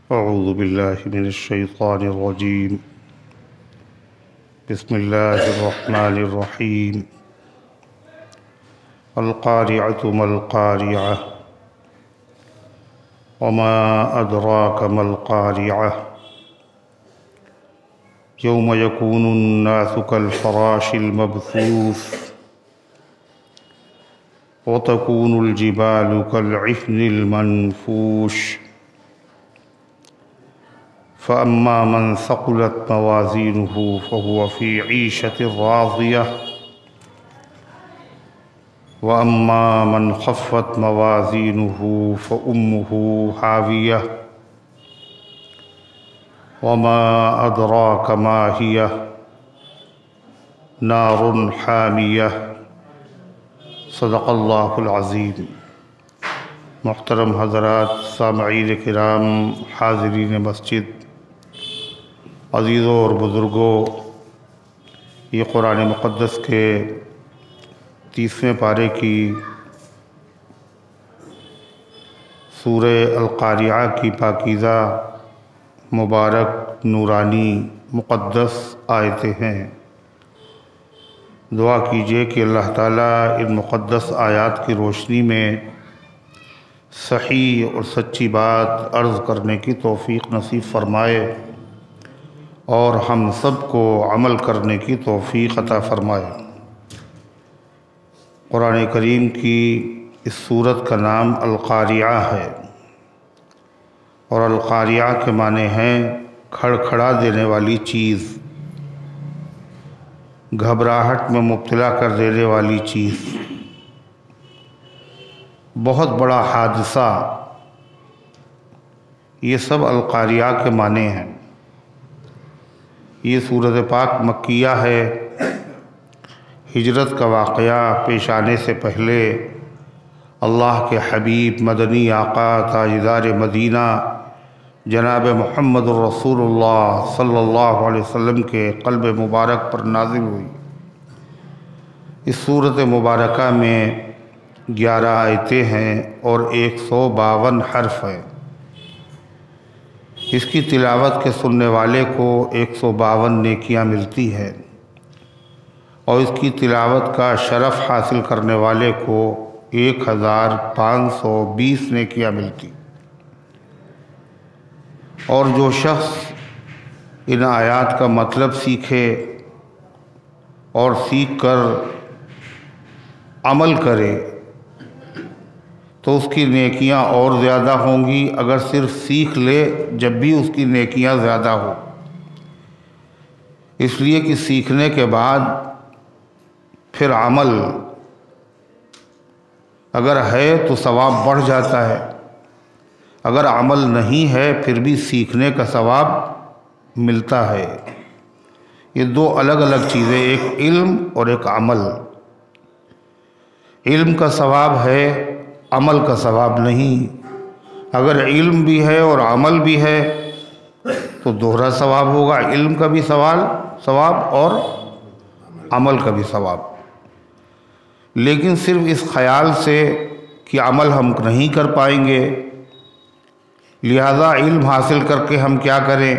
اعوذ باللہ من الشیطان الرجیم بسم اللہ الرحمن الرحیم القارعۃ ما القارعۃ وما ادراک ما القارعۃ یوم یکون الناس کالفراش المبثوث وتکون الجبال کالعہن المنفوش فأما من ثقلت موازينه فهو في عيشة راضية وأما من خفت موازينه فأمه هاوية وما أدراك ما هي نار حامية صدق اللہ العظیم۔ محترم حضرات، سامعین کرام، حاضرین مسجد، عزیزوں اور بزرگوں، یہ قرآن مقدس کے 30ویں پارے کی سورہ القارعہ کی پاکیزہ، مبارک، نورانی، مقدس آیتیں ہیں۔ دعا کیجئے کہ اللہ تعالیٰ ان مقدس آیات کی روشنی میں صحیح اور سچی بات عرض کرنے کی توفیق نصیب فرمائے اور ہم سب کو عمل کرنے کی توفیق عطا فرمائے۔ قرآن کریم کی اس سورت کا نام القارعہ ہے، اور القارعہ کے معنی ہیں کھڑکھڑا دینے والی چیز، گھبراہٹ میں مبتلا کر دینے والی چیز، بہت بڑا حادثہ، یہ سب القارعہ کے معنی ہیں۔ یہ سورۃ پاک مکیہ ہے۔ ہجرت کا واقعہ پیش آنے سے پہلے اللہ کے حبیب مدنی آقا تاجدار مدینہ جناب محمد الرسول اللہ صلی اللہ علیہ وسلم کے قلب مبارک پر نازل ہوئی۔ اس سورۃ مبارکہ میں 11 آیتیں ہیں اور 152 حرف ہیں۔ اس کی تلاوت کے سننے والے کو 152 نیکیاں ملتی ہیں، اور اس کی تلاوت کا شرف حاصل کرنے والے کو 1520 نیکیاں ملتی۔ اور جو شخص ان آیات کا مطلب سیکھے اور سیکھ کر عمل کرے تو اس کی نیکیاں اور زیادہ ہوں گی۔ اگر صرف سیکھ لے جب بھی اس کی نیکیاں زیادہ ہو، اس لیے کہ سیکھنے کے بعد پھر عمل اگر ہے تو ثواب بڑھ جاتا ہے، اگر عمل نہیں ہے پھر بھی سیکھنے کا ثواب ملتا ہے۔ یہ دو الگ الگ چیزیں، ایک علم اور ایک عمل۔ علم کا ثواب ہے، عمل کا ثواب نہیں۔ اگر علم بھی ہے اور عمل بھی ہے تو دوہرا ثواب ہوگا، علم کا بھی ثواب اور عمل کا بھی ثواب۔ لیکن صرف اس خیال سے کہ عمل ہم نہیں کر پائیں گے، لہذا علم حاصل کر کے ہم کیا کریں،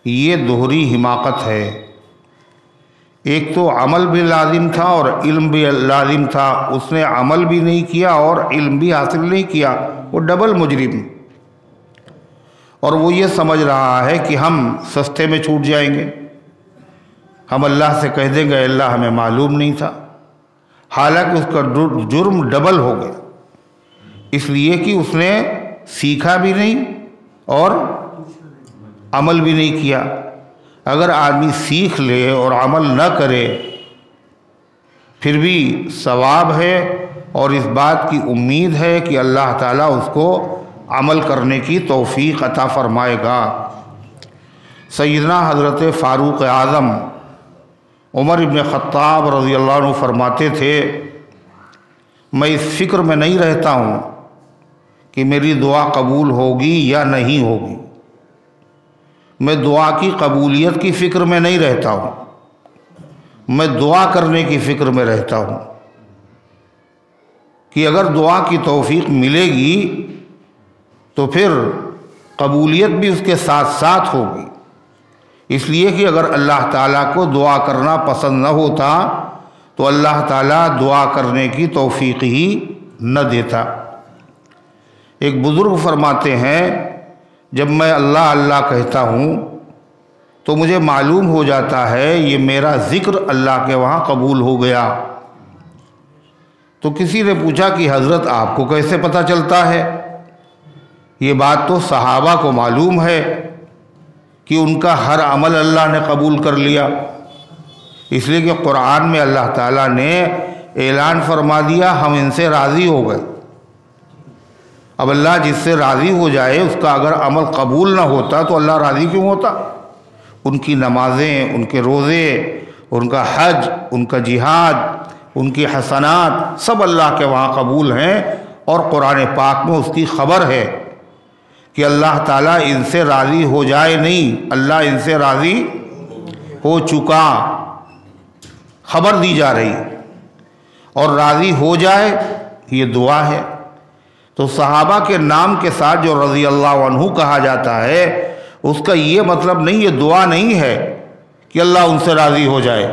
یہ دوہری حماقت ہے۔ ایک تو عمل بھی لازم تھا اور علم بھی لازم تھا، اس نے عمل بھی نہیں کیا اور علم بھی حاصل نہیں کیا، وہ ڈبل مجرم۔ اور وہ یہ سمجھ رہا ہے کہ ہم سستے میں چھوٹ جائیں گے، ہم اللہ سے کہہ دیں گے اللہ ہمیں معلوم نہیں تھا، حالانکہ اس کا جرم ڈبل ہو گیا، اس لیے کہ اس نے سیکھا بھی نہیں اور عمل بھی نہیں کیا۔ اگر آدمی سیکھ لے اور عمل نہ کرے پھر بھی ثواب ہے، اور اس بات کی امید ہے کہ اللہ تعالیٰ اس کو عمل کرنے کی توفیق عطا فرمائے گا۔ سیدنا حضرت فاروق اعظم عمر ابن خطاب رضی اللہ عنہ فرماتے تھے، میں اس فکر میں نہیں رہتا ہوں کہ میری دعا قبول ہوگی یا نہیں ہوگی، میں دعا کی قبولیت کی فکر میں نہیں رہتا ہوں، میں دعا کرنے کی فکر میں رہتا ہوں کہ اگر دعا کی توفیق ملے گی تو پھر قبولیت بھی اس کے ساتھ ساتھ ہوگی، اس لیے کہ اگر اللہ تعالیٰ کو دعا کرنا پسند نہ ہوتا تو اللہ تعالیٰ دعا کرنے کی توفیق ہی نہ دیتا۔ ایک بزرگ فرماتے ہیں جب میں اللہ اللہ کہتا ہوں تو مجھے معلوم ہو جاتا ہے یہ میرا ذکر اللہ کے وہاں قبول ہو گیا۔ تو کسی نے پوچھا کہ حضرت آپ کو کیسے پتہ چلتا ہے؟ یہ بات تو صحابہ کو معلوم ہے کہ ان کا ہر عمل اللہ نے قبول کر لیا، اس لیے کہ قرآن میں اللہ تعالیٰ نے اعلان فرما دیا ہم ان سے راضی ہو گئے۔ اب اللہ جس سے راضی ہو جائے اس کا اگر عمل قبول نہ ہوتا تو اللہ راضی کیوں ہوتا؟ ان کی نمازیں، ان کے روزے، ان کا حج، ان کا جہاد، ان کی حسنات سب اللہ کے وہاں قبول ہیں، اور قرآن پاک میں اس کی خبر ہے کہ اللہ تعالیٰ ان سے راضی ہو جائے نہیں، اللہ ان سے راضی ہو چکا، خبر دی جا رہی، اور راضی ہو جائے یہ دعا ہے۔ تو صحابہ کے نام کے ساتھ جو رضی اللہ عنہ کہا جاتا ہے اس کا یہ مطلب نہیں، یہ دعا نہیں ہے کہ اللہ ان سے راضی ہو جائے،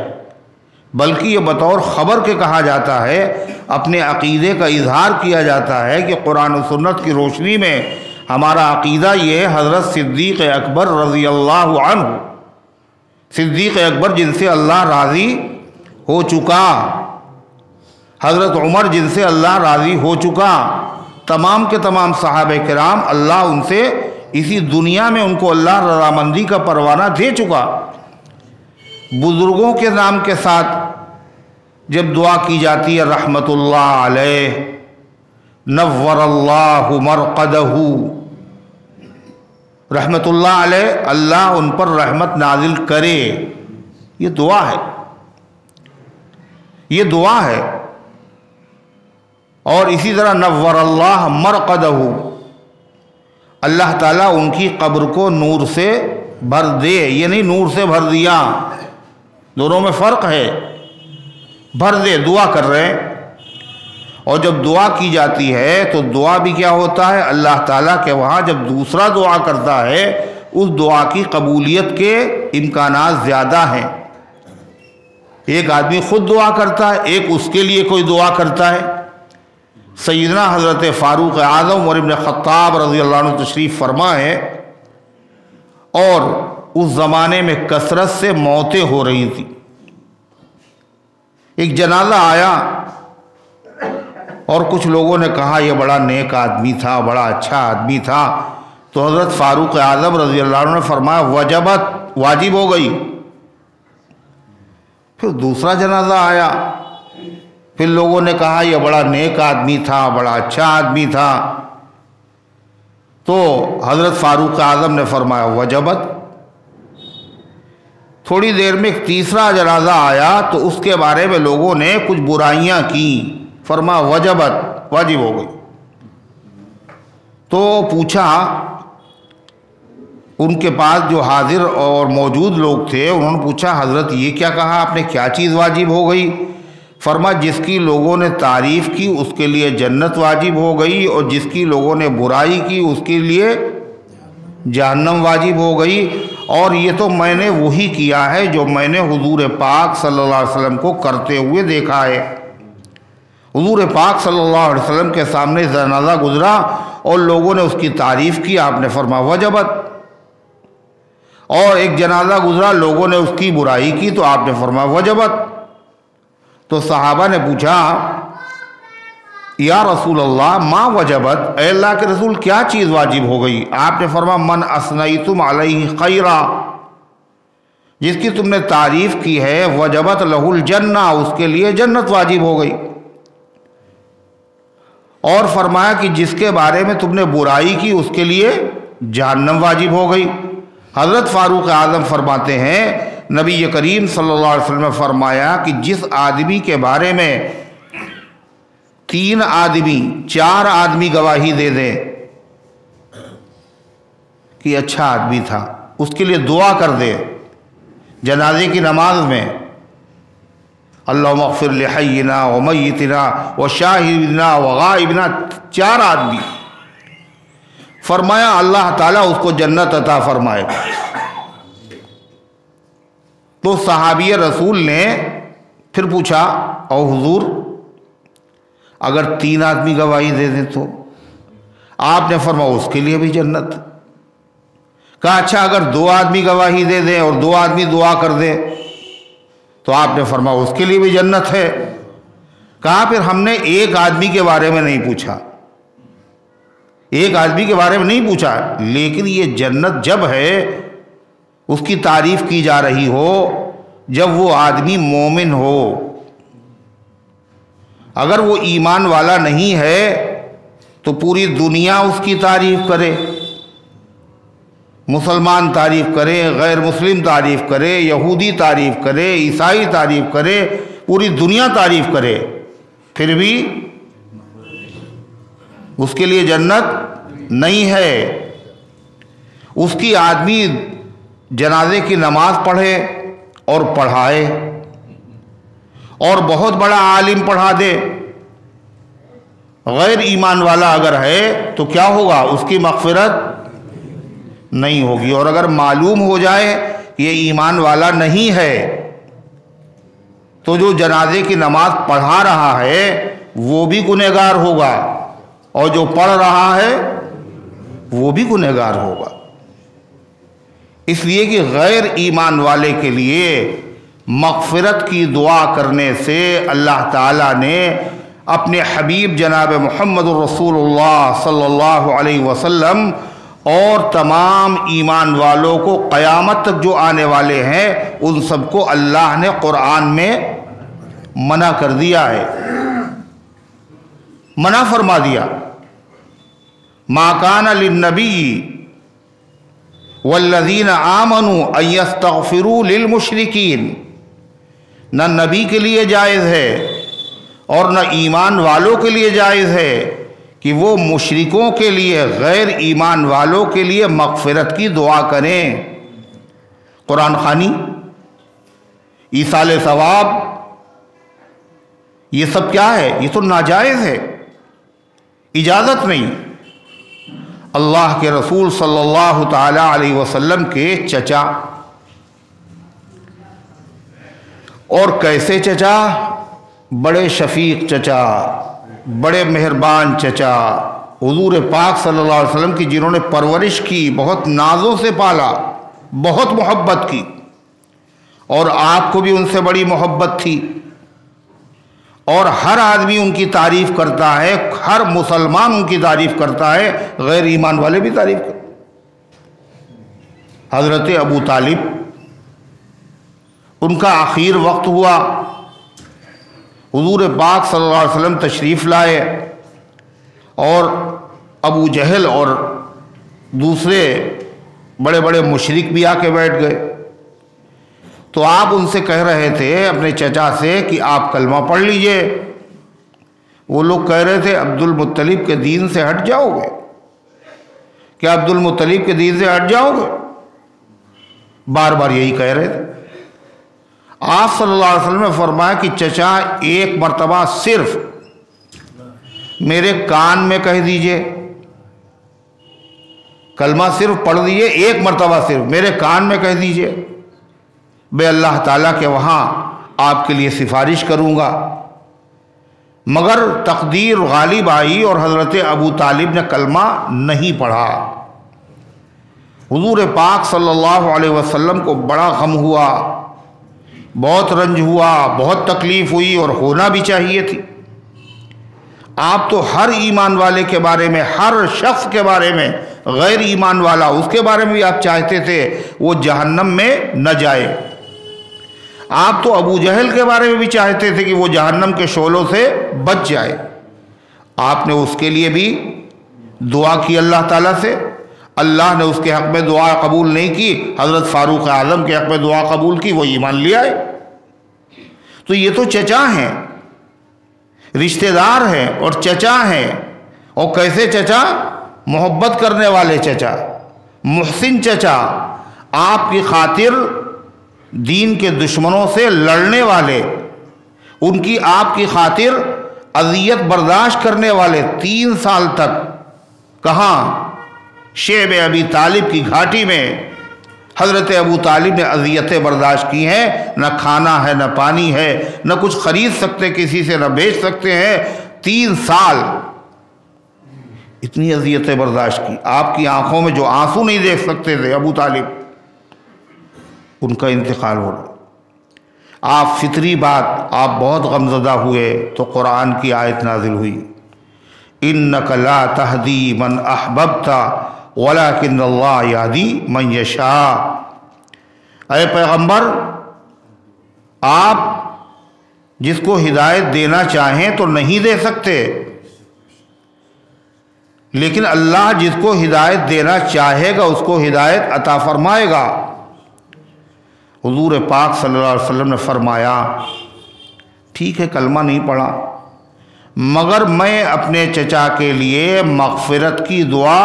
بلکہ یہ بطور خبر کے کہا جاتا ہے، اپنے عقیدے کا اظہار کیا جاتا ہے کہ قرآن و سنت کی روشنی میں ہمارا عقیدہ یہ ہے حضرت صدیق اکبر رضی اللہ عنہ، صدیق اکبر جن سے اللہ راضی ہو چکا، حضرت عمر جن سے اللہ راضی ہو چکا، تمام کے تمام صحابہ کرام اللہ ان سے اسی دنیا میں ان کو اللہ رضامندی کا پروانہ دے چکا۔ بزرگوں کے نام کے ساتھ جب دعا کی جاتی ہے رحمت اللہ علیہ، نور اللہ مرقدہ، رحمت اللہ علیہ، اللہ ان پر رحمت نازل کرے، یہ دعا ہے، یہ دعا ہے۔ اور اسی طرح نور اللہ مرقدہ، اللہ تعالیٰ ان کی قبر کو نور سے بھر دے، یہ نہیں نور سے بھر دیا، دونوں میں فرق ہے، بھر دے دعا کر رہے ہیں۔ اور جب دعا کی جاتی ہے تو دعا بھی کیا ہوتا ہے؟ اللہ تعالیٰ کے وہاں جب دوسرا دعا کرتا ہے اس دعا کی قبولیت کے امکانات زیادہ ہیں۔ ایک آدمی خود دعا کرتا ہے، ایک اس کے لیے کوئی دعا کرتا ہے۔ سیدنا حضرت فاروق اعظم عمر بن خطاب رضی اللہ عنہ تشریف فرما ہے، اور اس زمانے میں کثرت سے موتیں ہو رہی تھیں۔ ایک جنازہ آیا اور کچھ لوگوں نے کہا یہ بڑا نیک آدمی تھا، بڑا اچھا آدمی تھا، تو حضرت فاروق اعظم رضی اللہ عنہ نے فرمایا وجبت، واجب ہو گئی۔ پھر دوسرا جنازہ آیا، پھر لوگوں نے کہا یہ بڑا نیک آدمی تھا، بڑا اچھا آدمی تھا، تو حضرت فاروق اعظم نے فرمایا وجبت۔ تھوڑی دیر میں ایک تیسرا جنازہ آیا تو اس کے بارے میں لوگوں نے کچھ برائیاں کی، فرمایا وجبت، واجب ہو گئی۔ تو پوچھا ان کے پاس جو حاضر اور موجود لوگ تھے، انہوں نے پوچھا حضرت یہ کیا کہا آپ نے، کیا چیز واجب ہو گئی؟ فرمایا جس کی لوگوں نے تعریف کی اس کے لیے جنت واجب ہو گئی، اور جس کی لوگوں نے برائی کی اس کے لیے جہنم واجب ہو گئی۔ اور یہ تو میں نے وہی کیا ہے جو میں نے حضور پاک صلی اللہ علیہ وسلم کو کرتے ہوئے دیکھا ہے۔ حضور پاک صلی اللہ علیہ وسلم کے سامنے جنازہ گزرا اور لوگوں نے اس کی تعریف کی، آپ نے فرمایا وجبت۔ اور ایک جنازہ گزرا، لوگوں نے اس کی برائی کی تو آپ نے فرمایا وجبت۔ تو صحابہ نے پوچھا یا رسول اللہ ما وجبت، اے اللہ کے رسول کیا چیز واجب ہو گئی؟ آپ نے فرمایا من اثنیتم علیہ خیرا، جس کی تم نے تعریف کی ہے وجبت لہ الجنہ، اس کے لیے جنت واجب ہو گئی۔ اور فرمایا کہ جس کے بارے میں تم نے برائی کی اس کے لیے جہنم واجب ہو گئی۔ حضرت فاروق اعظم فرماتے ہیں نبی کریم صلی اللہ علیہ وسلم نے فرمایا کہ جس آدمی کے بارے میں 3 آدمی 4 آدمی گواہی دے دیں کہ اچھا آدمی تھا، اس کے لیے دعا کر دے جنازے کی نماز میں، اللہم اغفر لحینا ومیتنا وشاہدنا وغائبنا، 4 آدمی، فرمایا اللہ تعالیٰ اس کو جنت عطا فرمائے گا۔ تو صحابی رسول نے پھر پوچھا او حضور اگر 3 آدمی گواہی دے دیں تو؟ آپ نے فرمایا اس کے لیے بھی جنت۔ کہا اچھا اگر 2 آدمی گواہی دے دیں اور 2 آدمی دعا کر دیں تو آپ نے فرمایا اس کے لیے بھی جنت ہے۔ کہا پھر ہم نے 1 آدمی کے بارے میں نہیں پوچھا، 1 آدمی کے بارے میں نہیں پوچھا، لیکن یہ جنت جب ہے اس کی تعریف کی جا رہی ہو جب وہ آدمی مومن ہو۔ اگر وہ ایمان والا نہیں ہے تو پوری دنیا اس کی تعریف کرے، مسلمان تعریف کرے، غیر مسلم تعریف کرے، یہودی تعریف کرے، عیسائی تعریف کرے، پوری دنیا تعریف کرے، پھر بھی اس کے لیے جنت نہیں ہے۔ اس کی آدمی جنازے کی نماز پڑھے اور پڑھائے اور بہت بڑا عالم پڑھا دے، غیر ایمان والا اگر ہے تو کیا ہوگا؟ اس کی مغفرت نہیں ہوگی۔ اور اگر معلوم ہو جائے یہ ایمان والا نہیں ہے تو جو جنازے کی نماز پڑھا رہا ہے وہ بھی گنہگار ہوگا اور جو پڑھ رہا ہے وہ بھی گنہگار ہوگا۔ اس لیے کہ غیر ایمان والے کے لیے مغفرت کی دعا کرنے سے اللہ تعالیٰ نے اپنے حبیب جناب محمد الرسول اللہ صلی اللہ علیہ وسلم اور تمام ایمان والوں کو قیامت تک جو آنے والے ہیں ان سب کو اللہ نے قرآن میں منع کر دیا ہے، منع فرما دیا۔ ما کان للنبی والذین آمنوا ان یستغفروا للمشرکین، نہ نبی کے لیے جائز ہے اور نہ ایمان والوں کے لیے جائز ہے کہ وہ مشرکوں کے لیے، غیر ایمان والوں کے لیے مغفرت کی دعا کریں۔ قرآن خوانی، ایصال ثواب، یہ سب کیا ہے؟ یہ تو ناجائز ہے، اجازت نہیں۔ اللہ کے رسول صلی اللہ تعالی علیہ وسلم کے چچا، اور کیسے چچا؟ بڑے شفیق چچا، بڑے مہربان چچا، حضور پاک صلی اللہ علیہ وسلم کی جنہوں نے پرورش کی، بہت نازوں سے پالا، بہت محبت کی، اور آپ کو بھی ان سے بڑی محبت تھی، اور ہر آدمی ان کی تعریف کرتا ہے، ہر مسلمان ان کی تعریف کرتا ہے، غیر ایمان والے بھی تعریف کرتے۔ حضرت ابو طالب، ان کا آخر وقت ہوا، حضور پاک صلی اللہ علیہ وسلم تشریف لائے اور ابو جہل اور دوسرے بڑے بڑے مشرک بھی آ کے بیٹھ گئے۔ تو آپ ان سے کہہ رہے تھے اپنے چچا سے کہ آپ کلمہ پڑھ لیجئے۔ وہ لوگ کہہ رہے تھے عبد المطلب کے دین سے ہٹ جاؤ گے؟ کیا عبد المطلب کے دین سے ہٹ جاؤ گے؟ بار بار یہی کہہ رہے تھے۔ آپ صلی اللہ علیہ وسلم نے فرمایا کہ چچا ایک مرتبہ صرف میرے کان میں کہہ دیجئے، کلمہ صرف پڑھ دیجئے، ایک مرتبہ صرف میرے کان میں کہہ دیجئے، میں اللہ تعالیٰ کے وہاں آپ کے لیے سفارش کروں گا۔ مگر تقدیر غالب آئی اور حضرت ابو طالب نے کلمہ نہیں پڑھا۔ حضور پاک صلی اللہ علیہ وسلم کو بڑا غم ہوا، بہت رنج ہوا، بہت تکلیف ہوئی، اور ہونا بھی چاہیے تھی۔ آپ تو ہر ایمان والے کے بارے میں، ہر شخص کے بارے میں، غیر ایمان والا اس کے بارے میں بھی آپ چاہتے تھے وہ جہنم میں نہ جائے۔ آپ تو ابو جہل کے بارے میں بھی چاہتے تھے کہ وہ جہنم کے شعلوں سے بچ جائے۔ آپ نے اس کے لیے بھی دعا کی اللہ تعالیٰ سے، اللہ نے اس کے حق میں دعا قبول نہیں کی، حضرت فاروق اعظم کے حق میں دعا قبول کی، وہ ایمان لے آئے۔ تو یہ تو چچا ہیں، رشتہ دار ہیں اور چچا ہیں، اور کیسے چچا؟ محبت کرنے والے چچا، محسن چچا، آپ کی خاطر دین کے دشمنوں سے لڑنے والے، ان کی آپ کی خاطر اذیت برداشت کرنے والے، 3 سال تک کہاں شعب ابی طالب کی گھاٹی میں حضرت ابو طالب نے اذیتیں برداشت کی ہیں، نہ کھانا ہے نہ پانی ہے، نہ کچھ خرید سکتے کسی سے، نہ بیچ سکتے ہیں۔ 3 سال اتنی اذیتیں برداشت کی۔ آپ کی آنکھوں میں جو آنسو نہیں دیکھ سکتے تھے ابو طالب، ان کا انتقال ہو رہا۔ آپ فطری بات، آپ بہت غمزدہ ہوئے تو قرآن کی آیت نازل ہوئی، اِنَّكَ لَا تَهْدِي مَنْ أَحْبَبْتَ وَلَكِنَّ اللَّهَ يَهْدِي مَنْ يَشَاءُ۔ اے پیغمبر، آپ جس کو ہدایت دینا چاہیں تو نہیں دے سکتے، لیکن اللہ جس کو ہدایت دینا چاہے گا اس کو ہدایت عطا فرمائے گا۔ حضور پاک صلی اللہ علیہ وسلم نے فرمایا، ٹھیک ہے کلمہ نہیں پڑھا، مگر میں اپنے چچا کے لیے مغفرت کی دعا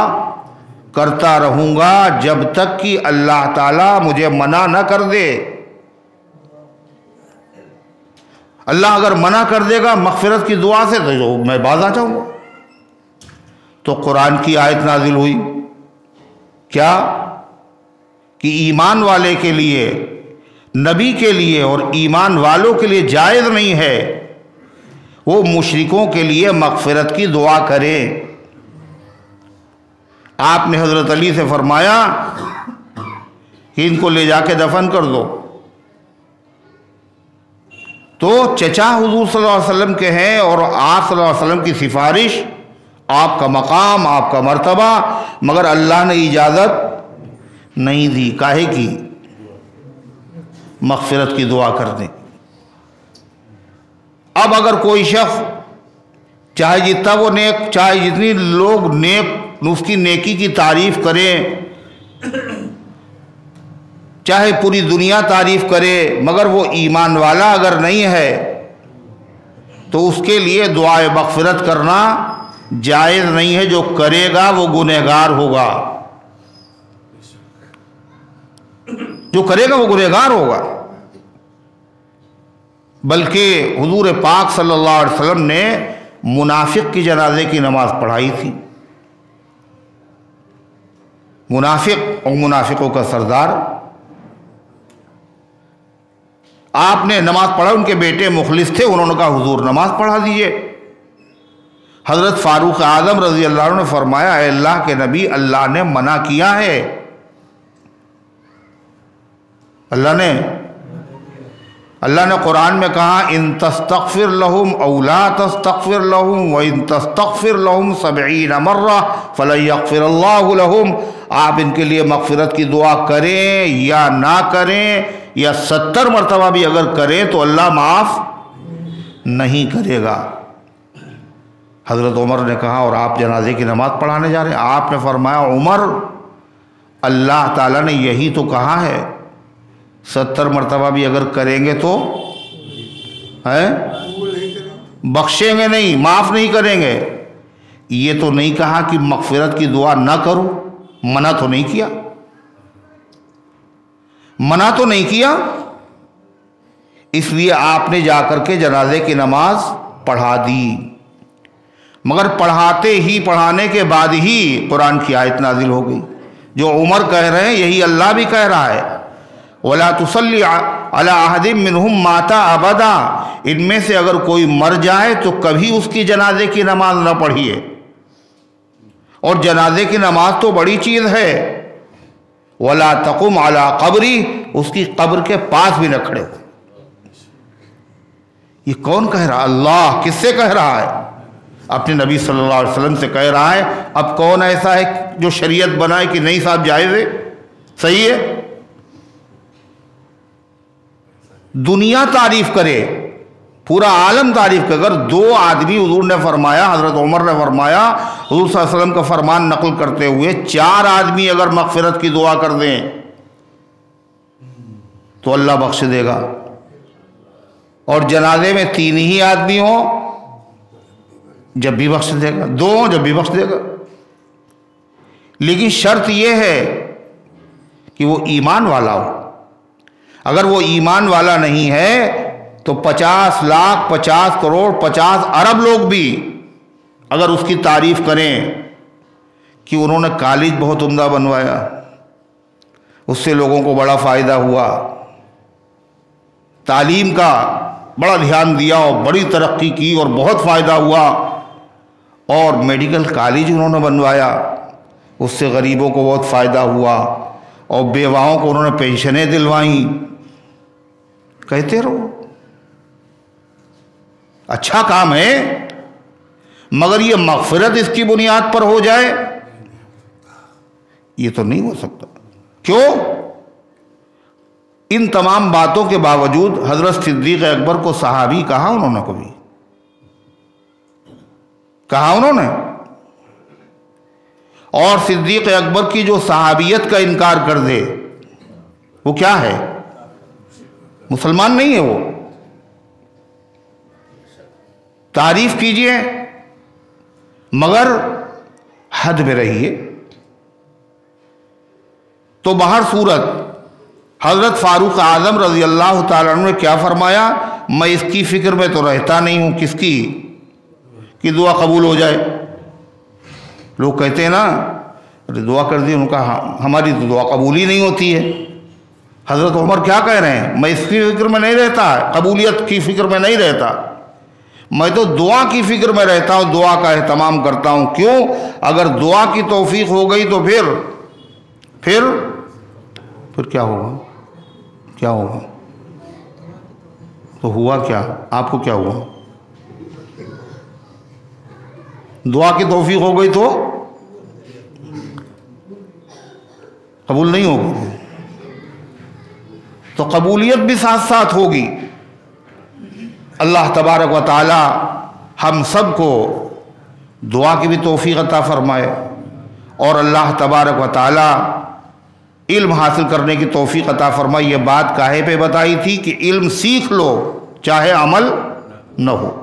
کرتا رہوں گا جب تک کہ اللہ تعالیٰ مجھے منع نہ کر دے۔ اللہ اگر منع کر دے گا مغفرت کی دعا سے تو میں باز آ جاؤں گا۔ تو قرآن کی آیت نازل ہوئی، کیا کہ ایمان والے کے لیے، نبی کے لیے اور ایمان والوں کے لیے جائز نہیں ہے وہ مشرکوں کے لیے مغفرت کی دعا کرے۔ آپ نے حضرت علی سے فرمایا کہ ان کو لے جا کے دفن کر دو، تو چچا حضور صلی اللہ علیہ وسلم کے ہیں اور آپ صلی اللہ علیہ وسلم کی سفارش، آپ کا مقام، آپ کا مرتبہ، مگر اللہ نے اجازت نہیں دی، کاہے کی؟ مغفرت کی دعا کر دیں۔ اب اگر کوئی شخص چاہے جتنا وہ نیک، چاہے جتنی لوگ نیک اس کی نیکی کی تعریف کریں، چاہے پوری دنیا تعریف کرے، مگر وہ ایمان والا اگر نہیں ہے تو اس کے لیے دعائے مغفرت کرنا جائز نہیں ہے۔ جو کرے گا وہ گنہگار ہوگا، جو کرے گا وہ گنہگار ہوگا۔ بلکہ حضور پاک صلی اللہ علیہ وسلم نے منافق کی جنازے کی نماز پڑھائی تھی۔ منافق اور منافقوں کا سردار، آپ نے نماز پڑھا، ان کے بیٹے مخلص تھے، انہوں نے کہا حضور نماز پڑھا دیجئے۔ حضرت فاروق اعظم رضی اللہ عنہ نے فرمایا، اے اللہ کے نبی، اللہ نے منع کیا ہے، اللہ نے قرآن میں کہا ان تستغفر لهم او لا تستغفر لهم وان تستغفر لهم 70 مرہ فلن یغفر اللہ لهم۔ آپ ان کے لیے مغفرت کی دعا کریں یا نہ کریں، یا 70 مرتبہ بھی اگر کریں تو اللہ معاف نہیں کرے گا۔ حضرت عمر نے کہا، اور آپ جنازے کی نماز پڑھانے جا رہے ہیں؟ آپ نے فرمایا، عمر، اللہ تعالیٰ نے یہی تو کہا ہے 70 مرتبہ بھی اگر کریں گے تو بخشیں گے نہیں، معاف نہیں کریں گے۔ یہ تو نہیں کہا کہ مغفرت کی دعا نہ کرو، منع تو نہیں کیا، منع تو نہیں کیا، اس لیے آپ نے جا کر کے جنازے کی نماز پڑھا دی۔ مگر پڑھانے کے بعد ہی قرآن کی آیت نازل ہو گئی۔ جو عمر کہہ رہے ہیں یہی اللہ بھی کہہ رہا ہے، وَلَا تُصَلِّ عَلَىٰ أَحَدٍ مِّنْهُمْ مَاتَ أَبَدًا۔ ان میں سے اگر کوئی مر جائے تو کبھی اس کی جنازے کی نماز نہ پڑھیے، اور جنازے کی نماز تو بڑی چیز ہے۔ وَلَا تَقُمْ عَلَىٰ قَبْرِهِ، اس کی قبر کے پاس بھی نہ کھڑے ہو۔ یہ کون کہہ رہا؟ اللہ۔ کس سے کہہ رہا ہے؟ اپنے نبی صلی اللہ علیہ وسلم سے کہہ رہا ہے۔ اب کون ایسا ہے جو شریعت بنائے کہ نہیں صاحب جائز ہے، صحیح ہے؟ دنیا تعریف کرے، پورا عالم تعریف کرے، اگر 2 آدمی، حضور نے فرمایا، حضرت عمر نے فرمایا، حضور صلی اللہ علیہ وسلم کا فرمان نقل کرتے ہوئے، 4 آدمی اگر مغفرت کی دعا کر دیں تو اللہ بخش دے گا، اور جنازے میں 3 ہی آدمی ہوں جب بھی بخش دے گا، 2 ہوں جب بھی بخش دے گا۔ لیکن شرط یہ ہے کہ وہ ایمان والا ہو۔ اگر وہ ایمان والا نہیں ہے تو 50 لاکھ 50 کروڑ 50 ارب لوگ بھی اگر اس کی تعریف کریں کہ انہوں نے کالج بہت عمدہ بنوایا، اس سے لوگوں کو بڑا فائدہ ہوا، تعلیم کا بڑا دھیان دیا اور بڑی ترقی کی اور بہت فائدہ ہوا، اور میڈیکل کالج انہوں نے بنوایا، اس سے غریبوں کو بہت فائدہ ہوا، اور بیواؤں کو انہوں نے پینشنیں دلوائیں۔ کہتے رہو، اچھا کام ہے، مگر یہ مغفرت اس کی بنیاد پر ہو جائے یہ تو نہیں ہو سکتا۔ کیوں؟ ان تمام باتوں کے باوجود حضرت صدیق اکبر کو صحابی کہا انہوں نے؟ کبھی کہا انہوں نے؟ اور صدیق اکبر کی جو صحابیت کا انکار کر دے وہ کیا ہے؟ مسلمان نہیں ہے وہ۔ تعریف کیجئے مگر حد میں رہیے۔ تو بہر صورت حضرت فاروق اعظم رضی اللہ تعالیٰ عنہ نے کیا فرمایا؟ میں اس کی فکر میں تو رہتا نہیں ہوں، کس کی؟ کہ دعا قبول ہو جائے۔ لوگ کہتے ہیں نا دعا کر دی، ان کا ہماری تو دعا قبول ہی نہیں ہوتی ہے۔ حضرت عمر کیا کہہ رہے ہیں؟ میں اس کی فکر میں نہیں رہتا، قبولیت کی فکر میں نہیں رہتا، میں تو دعا کی فکر میں رہتا ہوں، دعا کا اہتمام کرتا ہوں۔ کیوں؟ اگر دعا کی توفیق ہو گئی تو پھر کیا ہوگا؟ کیا ہوگا؟ تو ہوا کیا؟ آپ کو کیا ہوا؟ دعا کی توفیق ہو گئی تو قبول نہیں ہوگی، تو قبولیت بھی ساتھ ساتھ ہوگی۔ اللہ تبارک و تعالی ہم سب کو دعا کی بھی توفیق عطا فرمائے، اور اللہ تبارک و تعالی علم حاصل کرنے کی توفیق عطا فرمائے۔ یہ بات کاہے پہ بتائی تھی کہ علم سیکھ لو چاہے عمل نہ ہو،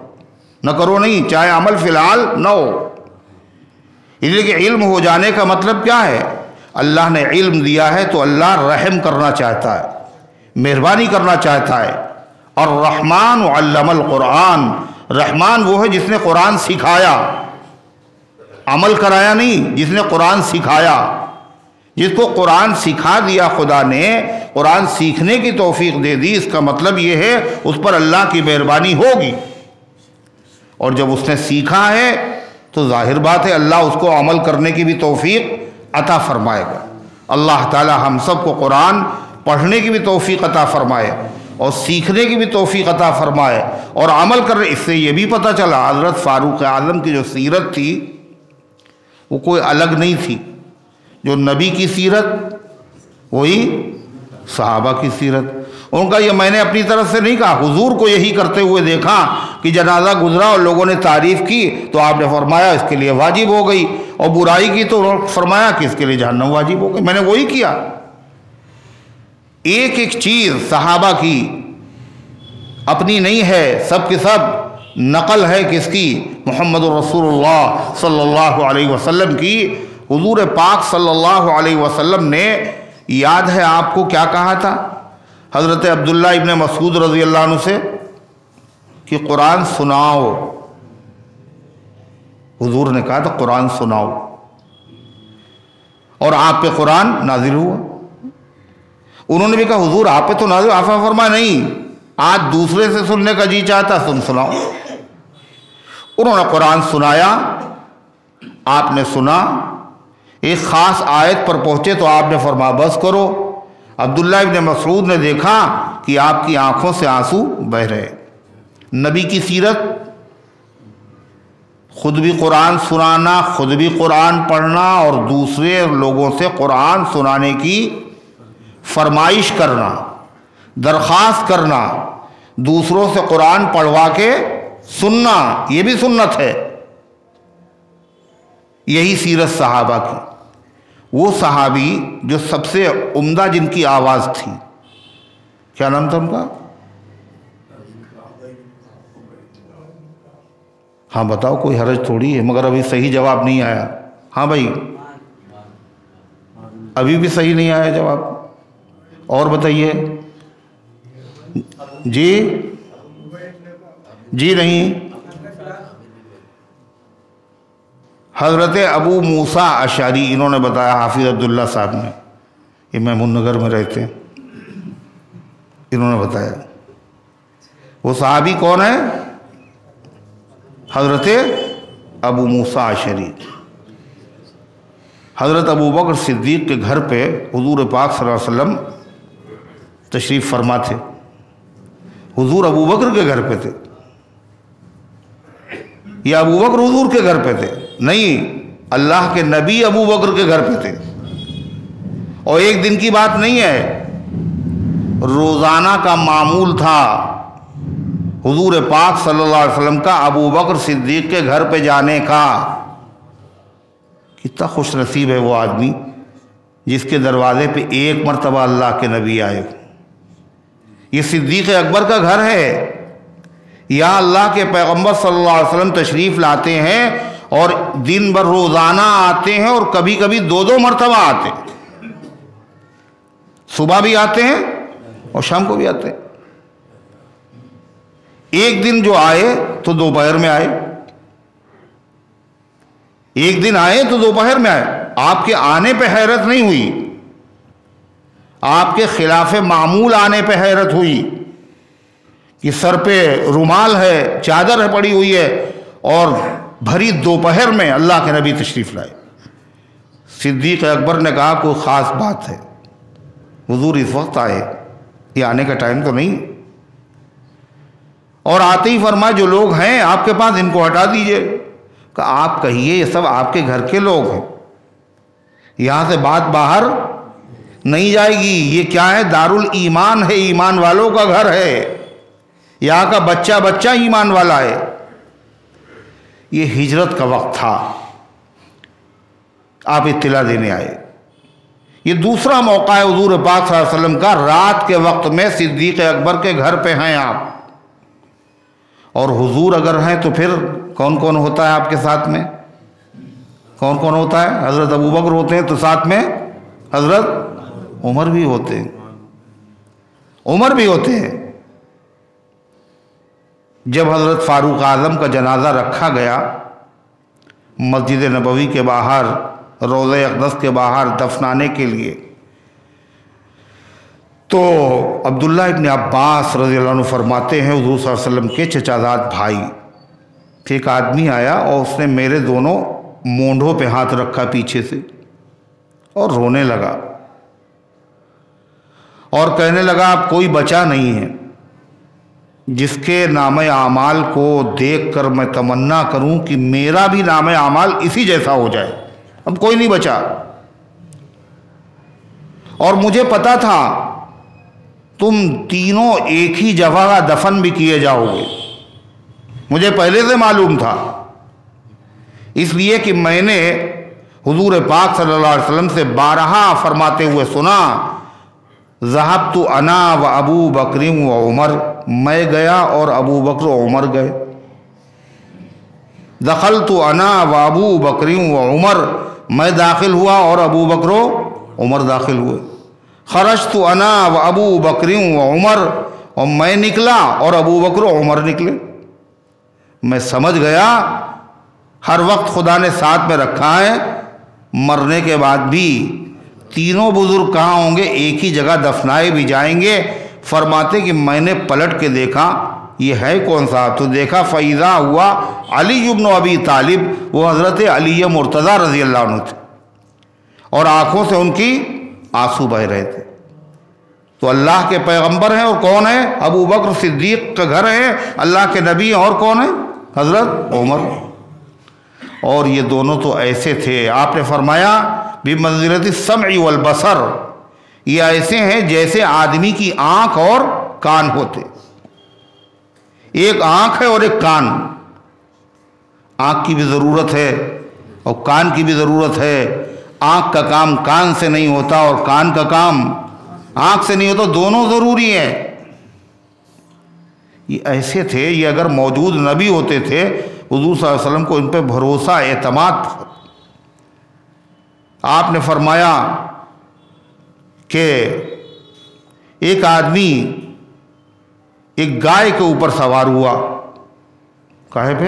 نہ کرو نہیں، چاہے عمل فی الحال نہ ہو۔ اس لیے کہ علم ہو جانے کا مطلب کیا ہے؟ اللہ نے علم دیا ہے تو اللہ رحم کرنا چاہتا ہے، مہربانی کرنا چاہتا ہے۔ اور الرحمن علم القرآن، رحمان وہ ہے جس نے قرآن سکھایا، عمل کرایا نہیں، جس نے قرآن سکھایا۔ جس کو قرآن سکھا دیا خدا نے، قرآن سیکھنے کی توفیق دے دی، اس کا مطلب یہ ہے اس پر اللہ کی مہربانی ہوگی۔ اور جب اس نے سیکھا ہے تو ظاہر بات ہے اللہ اس کو عمل کرنے کی بھی توفیق عطا فرمائے گا۔ اللہ تعالی ہم سب کو قرآن پڑھنے کی بھی توفیق عطا فرمائے اور سیکھنے کی بھی توفیق عطا فرمائے اور عمل کرنے۔ اس سے یہ بھی پتہ چلا حضرت فاروق اعظم کی جو سیرت تھی وہ کوئی الگ نہیں تھی۔ جو نبی کی سیرت وہی صحابہ کی سیرت۔ ان کا یہ میں نے اپنی طرف سے نہیں کہا، حضور کو یہی کرتے ہوئے دیکھا کہ جنازہ گزرا اور لوگوں نے تعریف کی تو آپ نے فرمایا اس کے لیے واجب ہو گئی، اور برائی کی تو فرمایا کہ اس کے لیے جہنم واجب ہو گئی۔ میں نے وہی کیا۔ ایک ایک چیز صحابہ کی اپنی نہیں ہے، سب کے سب نقل ہے کس کی؟ محمد رسول اللہ صلی اللہ علیہ وسلم کی۔ حضور پاک صلی اللہ علیہ وسلم نے، یاد ہے آپ کو کیا کہا تھا حضرت عبداللہ ابن مسعود رضی اللہ عنہ سے؟ کہ قرآن سناؤ۔ حضور نے کہا تھا قرآن سناؤ، اور آپ پہ قرآن نازل ہوا۔ انہوں نے بھی کہا حضور آپ پہ تو نازل، آپ فرمایا نہیں، آج دوسرے سے سننے کا جی چاہتا تم سناؤ۔ انہوں نے قرآن سنایا، آپ نے سنا، ایک خاص آیت پر پہنچے تو آپ نے فرمایا بس کرو۔ عبداللہ ابن مسعود نے دیکھا کہ آپ کی آنکھوں سے آنسو بہہ رہے۔ نبی کی سیرت، خود بھی قرآن سنانا، خود بھی قرآن پڑھنا اور دوسرے لوگوں سے قرآن سنانے کی فرمائش کرنا، درخواست کرنا، دوسروں سے قرآن پڑھوا کے سننا، یہ بھی سنت ہے۔ یہی سیرت صحابہ کی۔ وہ صحابی جو سب سے عمدہ جن کی آواز تھی، کیا نام تھا ان کا؟ ہاں بتاؤ، کوئی حرج تھوڑی ہے، مگر ابھی صحیح جواب نہیں آیا۔ ہاں بھائی، ابھی بھی صحیح نہیں آیا جواب، اور بتائیے۔ جی نہیں، حضرت ابو موسیٰ اشعری، انہوں نے بتایا، حافظ عبداللہ صاحب نے، یہ محمود نگر میں رہتے ہیں، انہوں نے بتایا وہ صحابی کون ہے؟ حضرت ابو موسیٰ اشعری۔ حضرت ابو بکر صدیق کے گھر پہ حضور پاک صلی اللہ علیہ وسلم تشریف فرما تھے۔ حضور ابو بکر کے گھر پہ تھے یا ابو بکر حضور کے گھر پہ تھے؟ نہیں، اللہ کے نبی ابو بکر کے گھر پہ تھے۔ اور ایک دن کی بات نہیں ہے، روزانہ کا معمول تھا حضور پاک صلی اللہ علیہ وسلم کا ابو بکر صدیق کے گھر پہ جانے کا۔ کتنا خوش نصیب ہے وہ آدمی جس کے دروازے پہ ایک مرتبہ اللہ کے نبی آئے۔ یہ صدیق اکبر کا گھر ہے، یہاں اللہ کے پیغمبر صلی اللہ علیہ وسلم تشریف لاتے ہیں اور دن بھر روزانہ آتے ہیں، اور کبھی کبھی دو دو مرتبہ آتے ہیں، صبح بھی آتے ہیں اور شام کو بھی آتے ہیں۔ ایک دن جو آئے تو دوپہر میں آئے، ایک دن آئے تو دوپہر میں آئے۔ آپ کے آنے پہ حیرت نہیں ہوئی، آپ کے خلاف معمول آنے پہ حیرت ہوئی کہ سر پہ رومال ہے، چادر ہے پڑی ہوئی ہے، اور بھری دوپہر میں اللہ کے نبی تشریف لائے۔ صدیق اکبر نے کہا کوئی خاص بات ہے، حضور اس وقت آئے، یہ آنے کا ٹائم تو نہیں۔ اور آتے ہی فرمایا جو لوگ ہیں آپ کے پاس ان کو ہٹا دیجئے۔ کہ آپ کہیے یہ سب آپ کے گھر کے لوگ ہیں، یہاں سے بات باہر نہیں جائے گی، یہ کیا ہے؟ دارالایمان ہے، ایمان والوں کا گھر ہے، یہاں کا بچہ بچہ ایمان والا ہے۔ یہ ہجرت کا وقت تھا، آپ اطلاع دینے آئے۔ یہ دوسرا موقع ہے حضور پاک صلی اللہ علیہ وسلم کا، رات کے وقت میں صدیق اکبر کے گھر پہ ہیں آپ، اور حضور اگر ہیں تو پھر کون کون ہوتا ہے آپ کے ساتھ میں؟ کون کون ہوتا ہے؟ حضرت ابو بکر ہوتے ہیں تو ساتھ میں حضرت عمر بھی ہوتے ہیں، عمر بھی ہوتے ہیں۔ جب حضرت فاروق اعظم کا جنازہ رکھا گیا مسجد نبوی کے باہر، روضہ اقدس کے باہر دفنانے کے لیے، تو عبداللہ ابن عباس رضی اللہ عنہ فرماتے ہیں حضور صلی اللہ علیہ وسلم کے چچازاد بھائی، ایک آدمی آیا اور اس نے میرے دونوں مونڈھوں پہ ہاتھ رکھا پیچھے سے اور رونے لگا اور کہنے لگا اب کوئی بچا نہیں ہے جس کے نام اعمال کو دیکھ کر میں تمنا کروں کہ میرا بھی نام اعمال اسی جیسا ہو جائے، اب کوئی نہیں بچا۔ اور مجھے پتا تھا تم تینوں ایک ہی جگہ دفن بھی کیے جاؤ گے، مجھے پہلے سے معلوم تھا، اس لیے کہ میں نے حضور پاک صلی اللہ علیہ وسلم سے بارہا فرماتے ہوئے سنا، ذہبت انا و ابو بکر و عمر، میں گیا اور ابو بکر و عمر گئے، دخلت انا و ابو بکر و عمر، میں داخل ہوا اور ابو بکر و عمر داخل ہوئے، خرجت انا و ابو بکر و عمر، اور میں نکلا اور ابو بکر و عمر نکلے۔ میں سمجھ گیا ہر وقت خدا نے ساتھ میں رکھا ہے، مرنے کے بعد بھی تینوں بزرگ کہاں ہوں گے؟ ایک ہی جگہ دفنائے بھی جائیں گے۔ فرماتے کہ میں نے پلٹ کے دیکھا یہ ہے کون سا؟ تو دیکھا فیضا ہوا علی ابن ابی طالب، وہ حضرت علی مرتضیٰ رضی اللہ عنہ تھے، اور آنکھوں سے ان کی آنسو بہہ رہے تھے۔ تو اللہ کے پیغمبر ہیں، اور کون ہے؟ ابو بکر صدیق کا گھر ہے، اللہ کے نبی، اور کون ہے؟ حضرت عمر۔ اور یہ دونوں تو ایسے تھے، آپ نے فرمایا بمنزلۃ السمع والبصر، یہ ایسے ہیں جیسے آدمی کی آنکھ اور کان ہوتے، ایک آنکھ ہے اور ایک کان، آنکھ کی بھی ضرورت ہے اور کان کی بھی ضرورت ہے، آنکھ کا کام کان سے نہیں ہوتا اور کان کا کام آنکھ سے نہیں ہوتا، دونوں ضروری ہیں۔ یہ ایسے تھے، یہ اگر موجود نبی ہوتے تھے حضور صلی اللہ علیہ وسلم کو ان پہ بھروسہ اعتماد تھا۔ آپ نے فرمایا کہ ایک آدمی ایک گائے کے اوپر سوار ہوا، کاہے پہ؟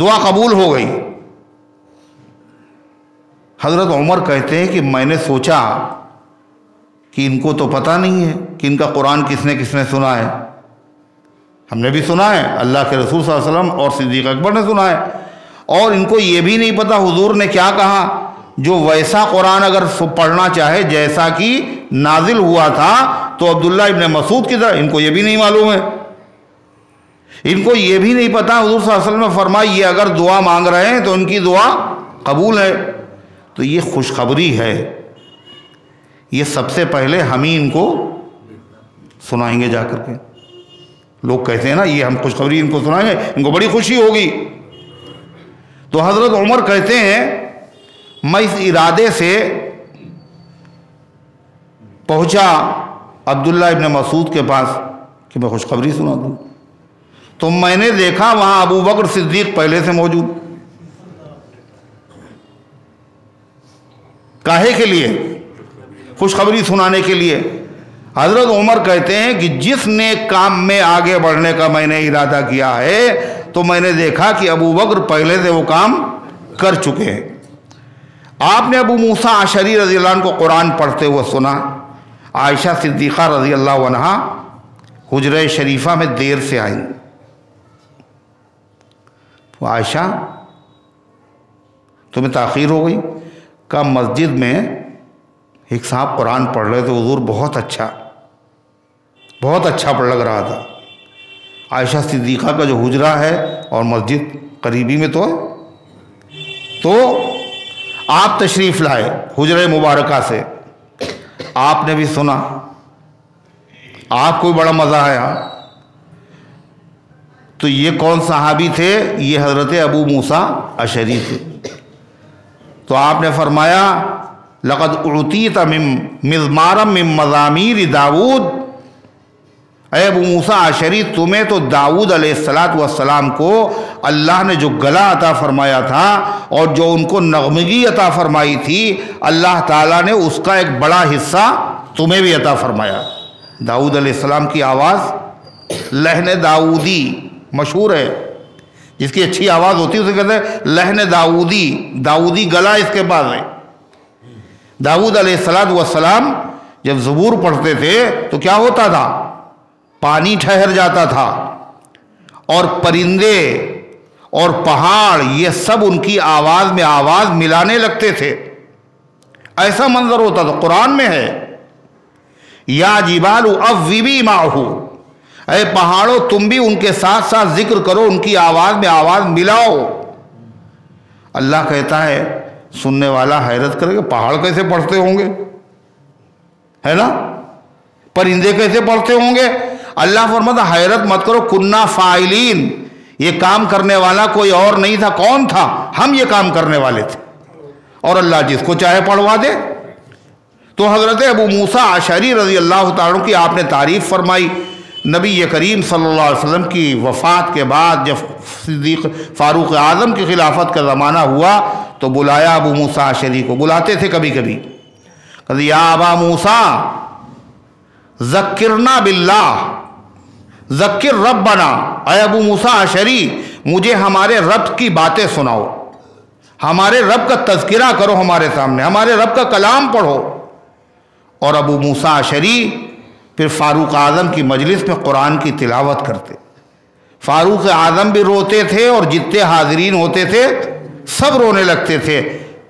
دعا قبول ہو گئی۔ حضرت عمر کہتے ہیں کہ میں نے سوچا کہ ان کو تو پتہ نہیں ہے کہ ان کا قرآن کس نے سنا ہے۔ ہم نے بھی سنا ہے، اللہ کے رسول صلی اللہ علیہ وسلم اور صدیق اکبر نے سنا ہے، اور ان کو یہ بھی نہیں پتہ حضور نے کیا کہا۔ جو ویسا قرآن اگر پڑھنا چاہے جیسا کہ نازل ہوا تھا تو عبداللہ ابن مسعود کی طرح، ان کو یہ بھی نہیں معلوم ہے، ان کو یہ بھی نہیں پتہ حضور صلی اللہ علیہ وسلم نے فرمایا یہ اگر دعا مانگ رہے ہیں تو ان کی دعا قبول ہے۔ تو یہ خوشخبری ہے، یہ سب سے پہلے ہم ہی ان کو سنائیں گے جا کر کے۔ لوگ کہتے ہیں نا یہ ہم خوشخبری ان کو سنائیں گے، ان کو بڑی خوشی ہوگی۔ تو حضرت عمر کہتے ہیں میں اس ارادے سے پہنچا عبداللہ ابن مسعود کے پاس کہ میں خوشخبری سنا دوں، تو میں نے دیکھا وہاں ابو بکر صدیق پہلے سے موجود۔ کاہے کے لیے؟ خوشخبری سنانے کے لیے۔ حضرت عمر کہتے ہیں کہ جس نیک کام میں آگے بڑھنے کا میں نے ارادہ کیا ہے تو میں نے دیکھا کہ ابو بکر پہلے سے وہ کام کر چکے ہیں۔ آپ نے ابو موسیٰ اشعری رضی اللہ عنہ کو قرآن پڑھتے ہوئے سنا۔ عائشہ صدیقہ رضی اللہ عنہا حجرہ شریفہ میں دیر سے آئیں۔ عائشہ تمہیں تاخیر ہو گئی؟ کہا مسجد میں ایک صاحب قرآن پڑھ رہے تھے حضور، بہت اچھا لگ رہا تھا۔ عائشہ صدیقہ کا جو حجرہ ہے اور مسجد قریبی میں تو ہے، تو آپ تشریف لائے حجرہ مبارکہ سے، آپ نے بھی سنا، آپ کو بھی بڑا مزہ آیا۔ تو یہ کون صحابی تھے؟ یہ حضرت ابو موسیٰ اشعری تھے۔ تو آپ نے فرمایا لقد اعطیت مزمارا من مزامیر داود، اے ابو موسیٰ اشعری تمہیں تو داود علیہ السلام کو اللہ نے جو گلا عطا فرمایا تھا اور جو ان کو نغمگی عطا فرمائی تھی، اللہ تعالیٰ نے اس کا ایک بڑا حصہ تمہیں بھی عطا فرمایا۔ داود علیہ السلام کی آواز لحن داودی مشہور ہے، جس کی اچھی آواز ہوتی ہے اسے کہتے ہیں لحن داودی گلا اس کے پاس ہے۔ داود علیہ السلام جب زبور پڑھتے تھے تو کیا ہوتا تھا؟ پانی ٹھہر جاتا تھا اور پرندے اور پہاڑ یہ سب ان کی آواز میں آواز ملانے لگتے تھے، ایسا منظر ہوتا تھا۔ قرآن میں ہے یا جبال اوبی معہ، اے پہاڑوں تم بھی ان کے ساتھ ساتھ ذکر کرو، ان کی آواز میں آواز ملاؤ۔ اللہ کہتا ہے سننے والا حیرت کرے گا پہاڑ کیسے پڑھتے ہوں گے، ہے نا؟ پرندے کیسے پڑھتے ہوں گے؟ اللہ فرماتا حیرت مت کرو، کننا فاعلین، یہ کام کرنے والا کوئی اور نہیں تھا، کون تھا؟ ہم یہ کام کرنے والے تھے، اور اللہ جس کو چاہے پڑھوا دے۔ تو حضرت ابو موسیٰ اشعری رضی اللہ تعالیٰ کی آپ نے تعریف فرمائی۔ نبی کریم صلی اللہ علیہ وسلم کی وفات کے بعد جب صدیق فاروق اعظم کی خلافت کا زمانہ ہوا تو بلایا ابو موسیٰ اشعری کو، بلاتے تھے کبھی کبھی، کہتے یا ابا موسیٰ ذکرنا باللہ ذکر ربنا، اے ابو موسیٰ اشعری مجھے ہمارے رب کی باتیں سناؤ، ہمارے رب کا تذکرہ کرو ہمارے سامنے، ہمارے رب کا کلام پڑھو۔ اور ابو موسیٰ اشعری پھر فاروق اعظم کی مجلس میں قرآن کی تلاوت کرتے، فاروق اعظم بھی روتے تھے اور جتنے حاضرین ہوتے تھے سب رونے لگتے تھے۔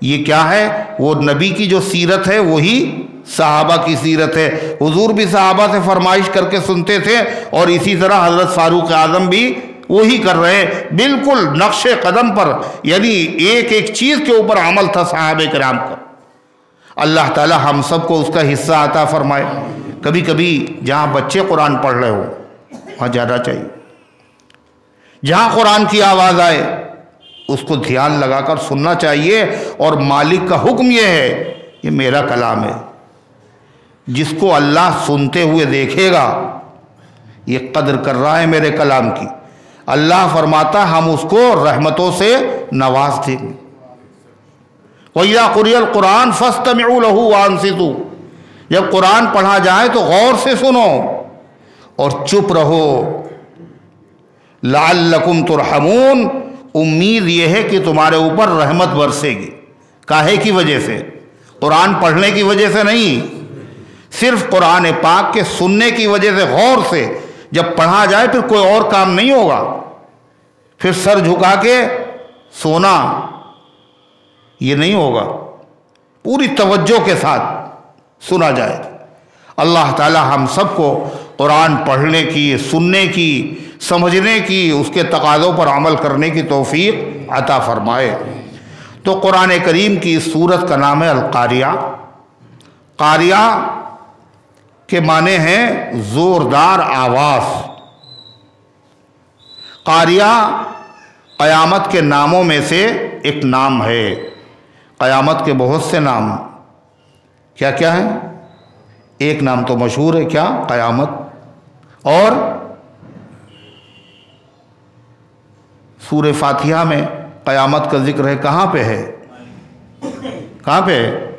یہ کیا ہے؟ وہ نبی کی جو سیرت ہے وہی صحابہ کی سیرت ہے۔ حضور بھی صحابہ سے فرمائش کر کے سنتے تھے اور اسی طرح حضرت فاروق اعظم بھی وہی کر رہے ہیں، بالکل نقش قدم پر، یعنی ایک ایک چیز کے اوپر عمل تھا صحابہ کرام کا۔ اللہ تعالی ہم سب کو اس کا حصہ عطا فرمائے۔ کبھی کبھی جہاں بچے قرآن پڑھ رہے ہو وہاں جانا چاہیے، جہاں قرآن کی آواز آئے اس کو دھیان لگا کر سننا چاہیے، اور مالک کا حکم یہ ہے یہ میرا کلام ہے، جس کو اللہ سنتے ہوئے دیکھے گا یہ قدر کر رہا ہے میرے کلام کی۔ اللہ فرماتا ہم اس کو رحمتوں سے نواز دیں گے۔ وَإِذَا قُرِئَ الْقُرْآنُ فَاسْتَمِعُوا لَهُ وَأَنصِتُوا، جب قرآن پڑھا جائے تو غور سے سنو اور چپ رہو۔ لعلکم ترحمون، امید یہ ہے کہ تمہارے اوپر رحمت برسے گی۔ کاہے کی وجہ سے؟ قرآن پڑھنے کی وجہ سے نہیں، صرف قرآن پاک کے سننے کی وجہ سے، غور سے جب پڑھا جائے پھر کوئی اور کام نہیں ہوگا، پھر سر جھکا کے سونا یہ نہیں ہوگا، پوری توجہ کے ساتھ سنا جائے۔ اللہ تعالی ہم سب کو قرآن پڑھنے کی، سننے کی، سمجھنے کی، اس کے تقاضوں پر عمل کرنے کی توفیق عطا فرمائے۔ تو قرآن کریم کی اس سورت کا نام ہے القاریہ۔ قاریہ کے معنی ہیں زوردار آواز۔ قاریہ قیامت کے ناموں میں سے ایک نام ہے۔ قیامت کے بہت سے نام کیا کیا ہیں؟ ایک نام تو مشہور ہے، کیا؟ قیامت۔ اور سورہ فاتحہ میں قیامت کا ذکر ہے، کہاں پہ ہے؟ کہاں پہ ہے؟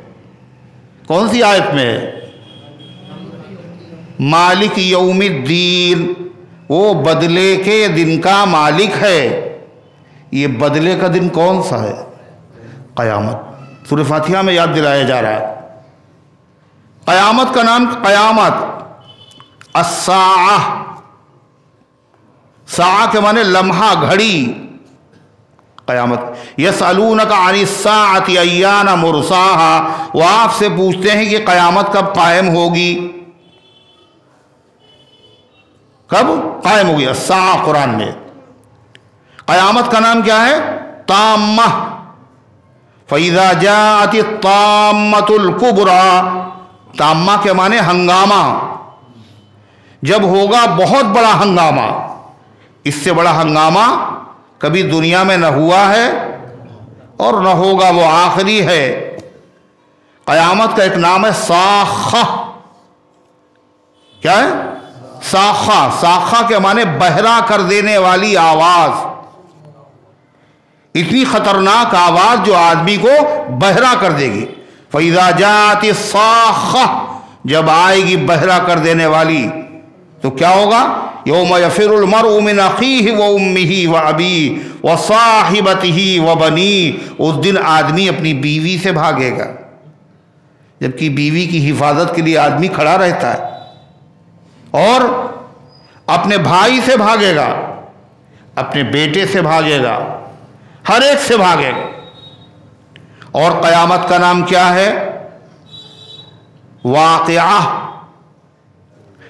کون سی آیت میں ہے؟ مالک یوم الدین، وہ بدلے کے دن کا مالک ہے۔ یہ بدلے کا دن کون سا ہے؟ قیامت۔ سورہ فاتحہ میں یاد دلایا جا رہا ہے۔ قیامت کا نام قیامت، الساعہ، ساعہ کے معنی لمحہ، گھڑی، قیامت۔ یسألونک عن الساعۃ ایان مرساہا، وہ آپ سے پوچھتے ہیں کہ قیامت کب قائم ہوگی، کب قائم ہوگی؟ الساعہ قرآن میں۔ قیامت کا نام کیا ہے؟ تامہ، فَإِذَا جَاءَتِ الطَّامَّةُ الْكُبْرَى، تامہ کے معنی ہنگامہ، جب ہوگا بہت بڑا ہنگامہ۔ اس سے بڑا ہنگامہ کبھی دنیا میں نہ ہوا ہے اور نہ ہوگا، وہ آخری ہے۔ قیامت کا ایک نام ہے صاخہ۔ کیا ہے؟ صاخہ۔ صاخہ کے معنی بہرا کر دینے والی آواز، اتنی خطرناک آواز جو آدمی کو بہرا کر دے گی۔ فَإِذَا جَاءَتِ الصَّاخَّةُ، جب آئے گی بہرا کر دینے والی، تو کیا ہوگا؟ یوم یفر المرء من اخیہ وامہ وابیہ وصاحبتہ وبنیہ، اس دن آدمی اپنی بیوی سے بھاگے گا، جبکہ بیوی کی حفاظت کے لیے آدمی کھڑا رہتا ہے، اور اپنے بھائی سے بھاگے گا، اپنے بیٹے سے بھاگے گا، ہر ایک سے بھاگے گا۔ اور قیامت کا نام کیا ہے؟ واقعہ،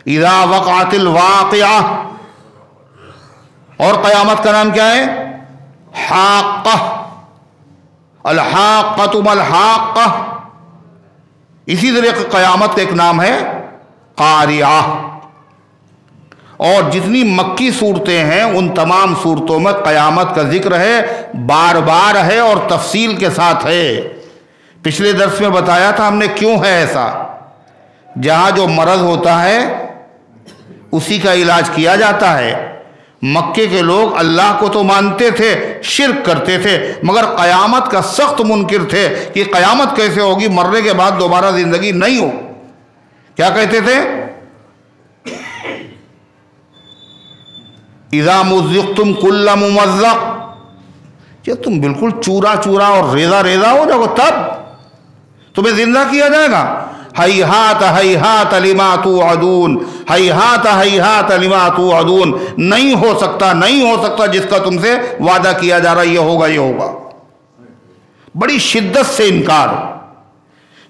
اذا وقعت الواقعہ۔ اور قیامت کا نام کیا ہے؟ حاقہ، الحاقۃ ما الحاقہ۔ اسی طرح قیامت کا ایک نام ہے قاریہ۔ اور جتنی مکی صورتیں ہیں ان تمام صورتوں میں قیامت کا ذکر ہے، بار بار ہے اور تفصیل کے ساتھ ہے۔ پچھلے درس میں بتایا تھا ہم نے کیوں ہے ایسا۔ جہاں جو مرض ہوتا ہے اسی کا علاج کیا جاتا ہے۔ مکے کے لوگ اللہ کو تو مانتے تھے، شرک کرتے تھے، مگر قیامت کا سخت منکر تھے کہ قیامت کیسے ہوگی، مرنے کے بعد دوبارہ زندگی نہیں ہو۔ کیا کہتے تھے؟ اذا مزقتم کل ممزق، کہ تم بالکل چورا چورا اور ریزہ ریزہ ہو جاؤ تب تمہیں زندہ کیا جائے گا۔ ہیہات ہیہات لما توعدون، ہیہات ہیہات لما توعدون، نہیں ہو سکتا، نہیں ہو سکتا جس کا تم سے وعدہ کیا جا رہا ہے، یہ ہوگا یہ ہوگا۔ بڑی شدت سے انکار۔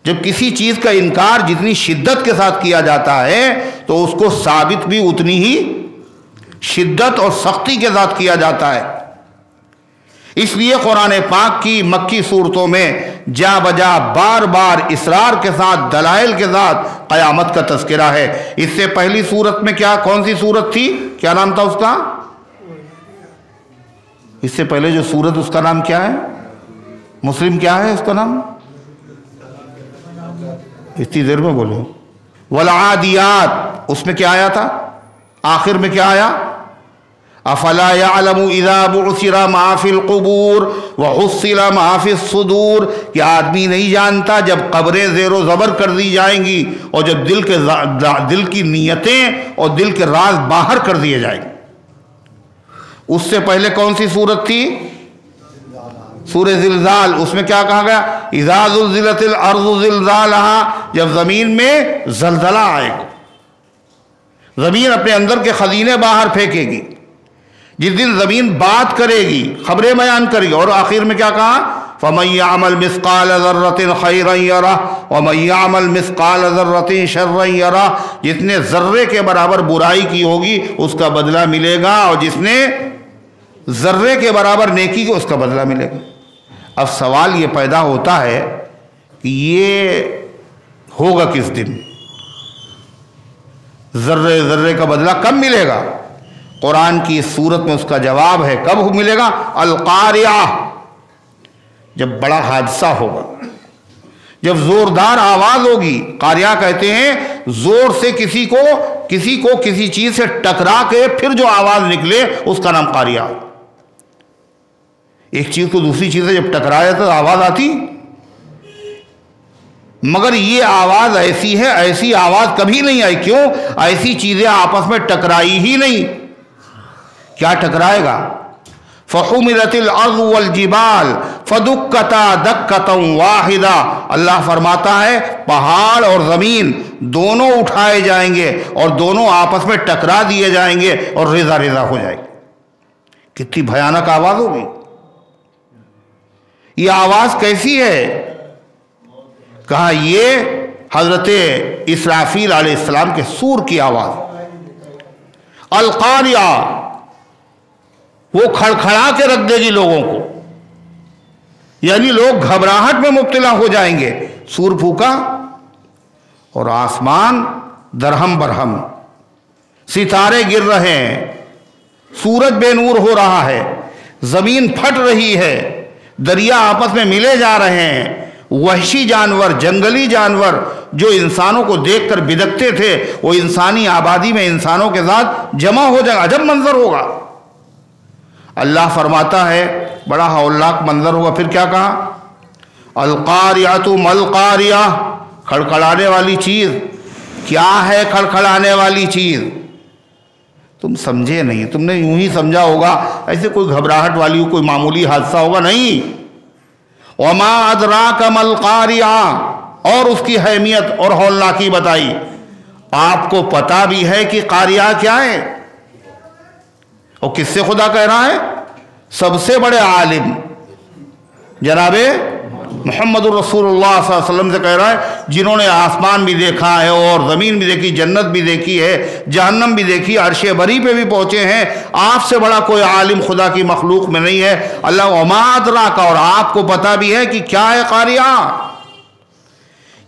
جب کسی چیز کا انکار جتنی شدت کے ساتھ کیا جاتا ہے تو اس کو ثابت بھی اتنی ہی شدت اور سختی کے ساتھ کیا جاتا ہے۔ اس لیے قرآن پاک کی مکی صورتوں میں جا بجا بار بار اصرار کے ساتھ، دلائل کے ساتھ قیامت کا تذکرہ ہے۔ اس سے پہلی صورت میں کیا، کون سی صورت تھی، کیا نام تھا اس کا؟ اس سے پہلے جو صورت اس کا نام کیا ہے؟ مسلم کیا ہے اس کا نام؟ اتنی دیر میں بولے۔ والعادیات، اس میں کیا آیا تھا؟ آخر میں کیا آیا؟ افلا يعلم اذا بعثر ما في القبور وحصل ما في الصدور، کہ آدمی نہیں جانتا جب قبریں زیر و زبر کر دی جائیں گی اور جب دل کی نیتیں اور دل کے راز باہر کر دیے جائیں گے۔ اس سے پہلے کون سی صورت تھی؟ سورہ زلزال، اس میں کیا کہا گیا؟ اذا زلزلت الارض زلزالہا، جب زمین میں زلزلہ آئے گا، زمین اپنے اندر کے خزینے باہر پھینکے گی، جس دن زمین بات کرے گی، خبریں بیان کرے گی، اور آخر میں کیا کہا؟ فَمَن يَعْمَلْ مِثْقَالَ ذَرَّةٍ خَيْرًا يَرَهُ وَمَن يَعْمَلْ مِثْقَالَ ذَرَّةٍ شَرًّا يَرَهُ، جس نے ذرے کے برابر برائی کی ہوگی اس کا بدلہ ملے گا، اور جس نے ذرے کے برابر نیکی کی اس کا بدلہ ملے گا۔ اب سوال یہ پیدا ہوتا ہے کہ یہ ہوگا کس دن؟ ذرے ذرے کا بدلہ کب ملے گا؟ قرآن کی اس صورت میں اس کا جواب ہے، کب ملے گا؟ القاریہ، جب بڑا حادثہ ہوگا، جب زوردار آواز ہوگی۔ قاریہ کہتے ہیں زور سے کسی کو کسی چیز سے ٹکرا کے پھر جو آواز نکلے اس کا نام قاریہ۔ ایک چیز کو دوسری چیز سے جب ٹکرایا تو آواز آتی، مگر یہ آواز ایسی ہے، ایسی آواز کبھی نہیں آئی۔ کیوں؟ ایسی چیزیں آپس میں ٹکرائی ہی نہیں۔ کیا ٹکرائے گا؟ فَحُمِلَتِ الْأَرْضُ وَالْجِبَالُ فَدُكَّتَا دَكَّةً وَاحِدَةً، اللہ فرماتا ہے پہاڑ اور زمین دونوں اٹھائے جائیں گے اور دونوں آپس میں ٹکرا دیے جائیں گے اور ریزہ ریزہ ہو جائے گی۔ کتنی بھیانک آواز ہوگی! یہ آواز کیسی ہے؟ کہا یہ حضرت اسرافیل علیہ السلام کے سور کی آواز۔ القاریہ، وہ کھڑکھڑا کے رکھ دے گی لوگوں کو، یعنی لوگ گھبراہٹ میں مبتلا ہو جائیں گے۔ سور پھونکا اور آسمان درہم برہم، ستارے گر رہے ہیں، سورج بے نور ہو رہا ہے، زمین پھٹ رہی ہے، دریا آپس میں ملے جا رہے ہیں، وحشی جانور، جنگلی جانور جو انسانوں کو دیکھ کر بدکتے تھے وہ انسانی آبادی میں انسانوں کے ساتھ جمع ہو جائے گا۔ عجب منظر ہوگا۔ اللہ فرماتا ہے بڑا ہولناک منظر ہوگا۔ پھر کیا کہا؟ القاریۃ ملقاریہ، کھڑکھڑانے والی چیز۔ کیا ہے کھڑکھڑانے والی چیز؟ تم سمجھے نہیں، تم نے یوں ہی سمجھا ہوگا ایسے کوئی گھبراہٹ والی کوئی معمولی حادثہ ہوگا، نہیں۔ وما ادراک ما القاریہ، اور اس کی اہمیت اور ہولناکی بتائی۔ آپ کو پتا بھی ہے کہ قاریہ کیا ہے؟ اور کس سے خدا کہہ رہا ہے؟ سب سے بڑے عالم جناب محمد الرسول اللہ صلی اللہ علیہ وسلم سے کہہ رہا ہے، جنہوں نے آسمان بھی دیکھا ہے اور زمین بھی دیکھی، جنت بھی دیکھی ہے، جہنم بھی دیکھی، عرش بری پہ بھی پہنچے ہیں۔ آپ سے بڑا کوئی عالم خدا کی مخلوق میں نہیں ہے۔ اللہ وما ادراک، اور آپ کو پتا بھی ہے کہ کیا ہے قاریہ۔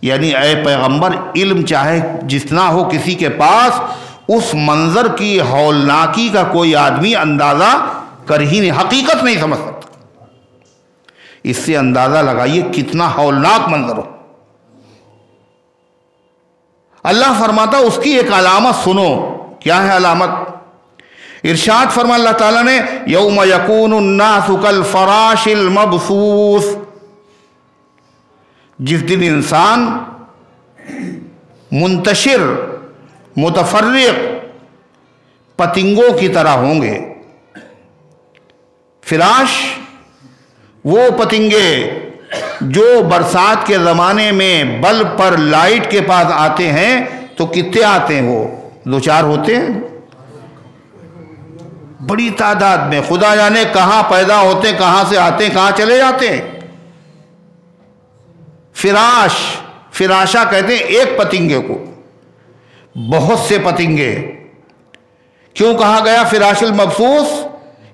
یعنی اے پیغمبر، علم چاہے جتنا ہو کسی کے پاس، اس منظر کی ہولناکی کا کوئی آدمی اندازہ کر ہی نہیں، حقیقت نہیں سمجھ سکتا۔ اس سے اندازہ لگائیے کتنا ہولناک منظر ہو۔ اللہ فرماتا اس کی ایک علامت سنو۔ کیا ہے علامت؟ ارشاد فرما اللہ تعالیٰ نے، یوم یکون الناس کالفراش المبثوث، جس دن انسان منتشر متفرق پتنگوں کی طرح ہوں گے۔ فراش وہ پتنگے جو برسات کے زمانے میں بلب پر لائٹ کے پاس آتے ہیں تو کتنے آتے ہیں؟ وہ دو چار ہوتے ہیں، بڑی تعداد میں، خدا جانے کہاں پیدا ہوتے ہیں، کہاں سے آتے ہیں، کہاں چلے جاتے ہیں۔ فراش، فراشہ کہتے ہیں ایک پتنگے کو، بہت سے پتنگے۔ کیوں کہا گیا فراش المبثوث؟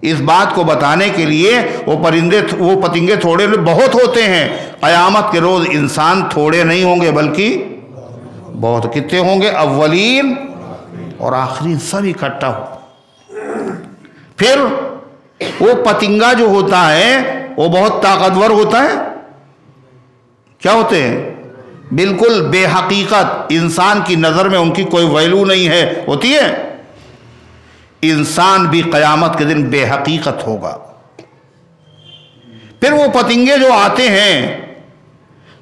اس بات کو بتانے کے لیے وہ پتنگے تھوڑے بہت ہوتے ہیں۔ قیامت کے روز انسان تھوڑے نہیں ہوں گے بلکہ بہت، کتنے ہوں گے؟ اولین اور آخرین سب اکٹھا ہو۔ پھر وہ پتنگا جو ہوتا ہے وہ بہت طاقتور ہوتا ہے۔ کیا ہوتے ہیں؟ بالکل بے حقیقت، انسان کی نظر میں ان کی کوئی ویلو نہیں ہے، ہوتی ہے۔ انسان بھی قیامت کے دن بے حقیقت ہوگا۔ پھر وہ پتنگے جو آتے ہیں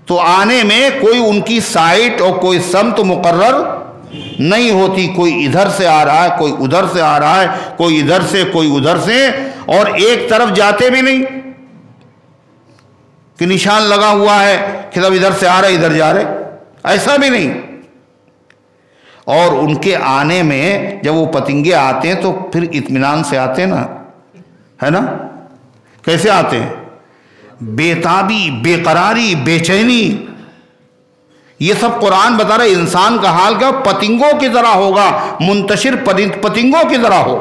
تو آنے میں کوئی ان کی سائٹ اور کوئی سمت مقرر نہیں ہوتی، کوئی ادھر سے آ رہا ہے، کوئی ادھر سے آ رہا ہے، کوئی ادھر سے کوئی ادھر سے، اور ایک طرف جاتے بھی نہیں۔ کہ نشان لگا ہوا ہے کہ سب ادھر سے آ رہے ادھر جا رہے، ایسا بھی نہیں۔ اور ان کے آنے میں جب وہ پتنگے آتے ہیں تو پھر اطمینان سے آتے ہیں نا، ہے نا؟ کیسے آتے ہیں؟ بےتابی، بے قراری، بے چینی۔ یہ سب قرآن بتا رہا ہے انسان کا حال کیا، پتنگوں کی طرح ہوگا، منتشر پتنگوں کی طرح ہو،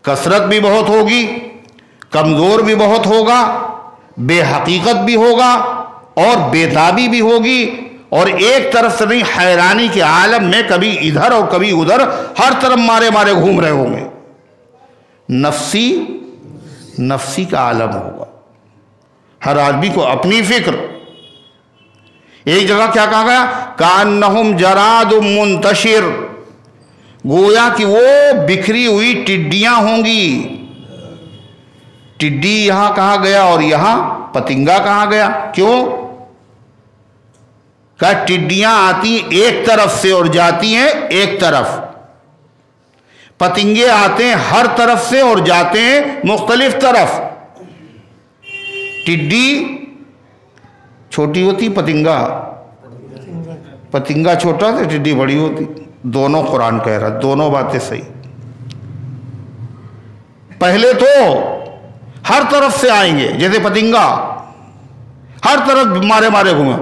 کثرت بھی بہت ہوگی، کمزور بھی بہت ہوگا، بے حقیقت بھی ہوگا اور بےتابی بھی ہوگی، اور ایک طرف سے نہیں، حیرانی کے عالم میں کبھی ادھر اور کبھی ادھر، ہر طرف مارے مارے گھوم رہے ہوں گے۔ نفسی کا عالم ہوگا، ہر آدمی کو اپنی فکر۔ ایک جگہ کیا کہا گیا؟ کأنہم جراد منتشر، گویا کہ وہ بکھری ہوئی ٹڈیاں ہوں گی۔ ٹڈی یہاں کہا گیا اور یہاں پتنگا کہا گیا، کیوں؟ کہ ٹڈیاں آتی ایک طرف سے اور جاتی ہیں ایک طرف، پتنگے آتے ہیں ہر طرف سے اور جاتے ہیں مختلف طرف۔ ٹڈی چھوٹی ہوتی، پتنگا چھوٹا تو ٹڈی بڑی ہوتی، دونوں قرآن کہہ رہا، دونوں باتیں صحیح۔ پہلے تو ہر طرف سے آئیں گے جیسے پتنگا، ہر طرف مارے مارے گھومیں،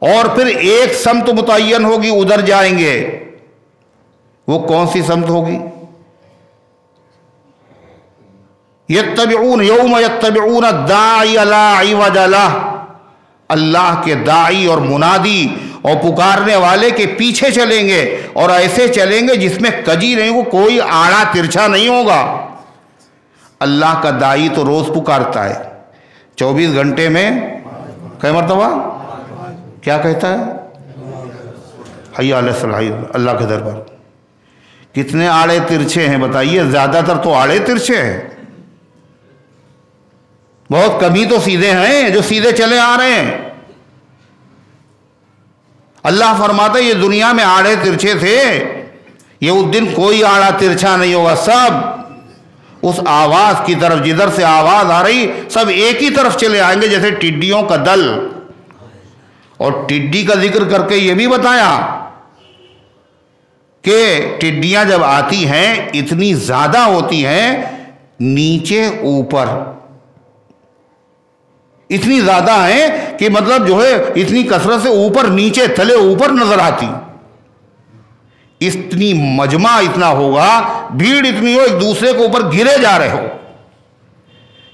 اور پھر ایک سمت متعین ہوگی، ادھر جائیں گے۔ وہ کون سی سمت ہوگی؟ یوم یتبعون الداعی لا عوج لہ، اللہ کے داعی اور منادی اور پکارنے والے کے پیچھے چلیں گے، اور ایسے چلیں گے جس میں کجی نہیں ہو، کوئی آڑا ترچھا نہیں ہوگا۔ اللہ کا داعی تو روز پکارتا ہے، 24 گھنٹے میں کئی مرتبہ کیا کہتا ہے؟ حی علی الصلاۃ، اللہ کے دربار۔ کتنے آڑے ترچھے ہیں بتائیے؟ زیادہ تر تو آڑے ترچھے ہیں، بہت کمی تو سیدھے ہیں جو سیدھے چلے آ رہے ہیں۔ اللہ فرماتا ہے یہ دنیا میں آڑے ترچھے تھے، یہ اس دن کوئی آڑا ترچھا نہیں ہوگا، سب اس آواز کی طرف، جدھر سے آواز آ رہی سب ایک ہی طرف چلے آئیں گے، جیسے ٹڈیوں کا دل۔ اور ٹڈی کا ذکر کر کے یہ بھی بتایا کہ ٹڈیاں جب آتی ہیں اتنی زیادہ ہوتی ہیں، نیچے اوپر اتنی زیادہ ہیں کہ مطلب جو ہے اتنی کثرت سے اوپر نیچے تھلے اوپر نظر آتی، اتنی مجمع اتنا ہوگا، بھیڑ اتنی ہو، ایک دوسرے کے اوپر گرے جا رہے ہو۔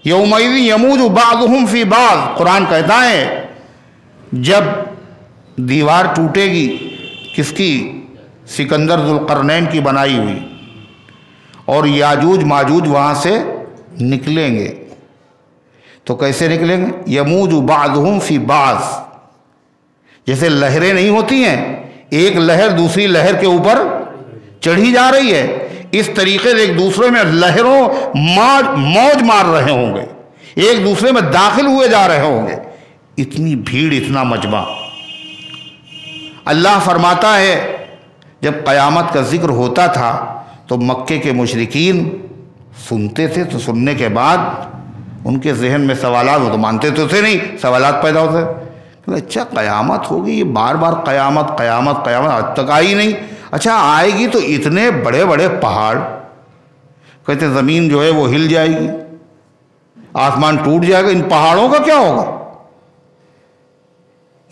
یومئذ یموج بعضهم فی بعض، قرآن کہتا ہے جب دیوار ٹوٹے گی، کس کی؟ سکندر ذوالقرنین کی بنائی ہوئی، اور یاجوج ماجوج وہاں سے نکلیں گے، تو کیسے نکلیں گے؟ یموج بعضهم فی بعض، جیسے لہریں نہیں ہوتی ہیں، ایک لہر دوسری لہر کے اوپر چڑھی جا رہی ہے، اس طریقے سے ایک دوسرے میں لہروں موج مار رہے ہوں گے، ایک دوسرے میں داخل ہوئے جا رہے ہوں گے، اتنی بھیڑ، اتنا مجمع۔ اللہ فرماتا ہے جب قیامت کا ذکر ہوتا تھا تو مکے کے مشرکین سنتے تھے، تو سننے کے بعد ان کے ذہن میں سوالات، وہ تو مانتے تو تھے نہیں، سوالات پیدا ہوتے کہ اچھا قیامت ہوگی، یہ بار بار قیامت قیامت قیامت، آج تک آئی نہیں، اچھا آئے گی تو اتنے بڑے بڑے پہاڑ، کہتے زمین جو ہے وہ ہل جائے گی، آسمان ٹوٹ جائے گا، ان پہاڑوں کا کیا ہوگا؟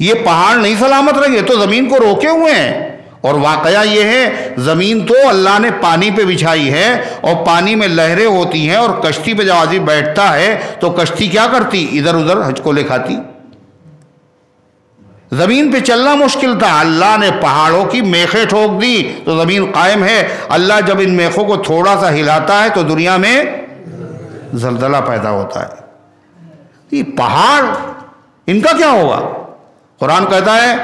یہ پہاڑ نہیں سلامت رہیں گے، تو زمین کو روکے ہوئے ہیں۔ اور واقعہ یہ ہے زمین تو اللہ نے پانی پہ بچھائی ہے، اور پانی میں لہریں ہوتی ہیں، اور کشتی پہ جب آدمی بیٹھتا ہے تو کشتی کیا کرتی؟ ادھر ادھر ہچکولے کھاتی۔ زمین پہ چلنا مشکل تھا، اللہ نے پہاڑوں کی میخیں ٹھوک دی تو زمین قائم ہے۔ اللہ جب ان میخوں کو تھوڑا سا ہلاتا ہے تو دنیا میں زلزلہ پیدا ہوتا ہے۔ یہ پہاڑ، ان کا کیا ہوگا؟ قرآن کہتا ہے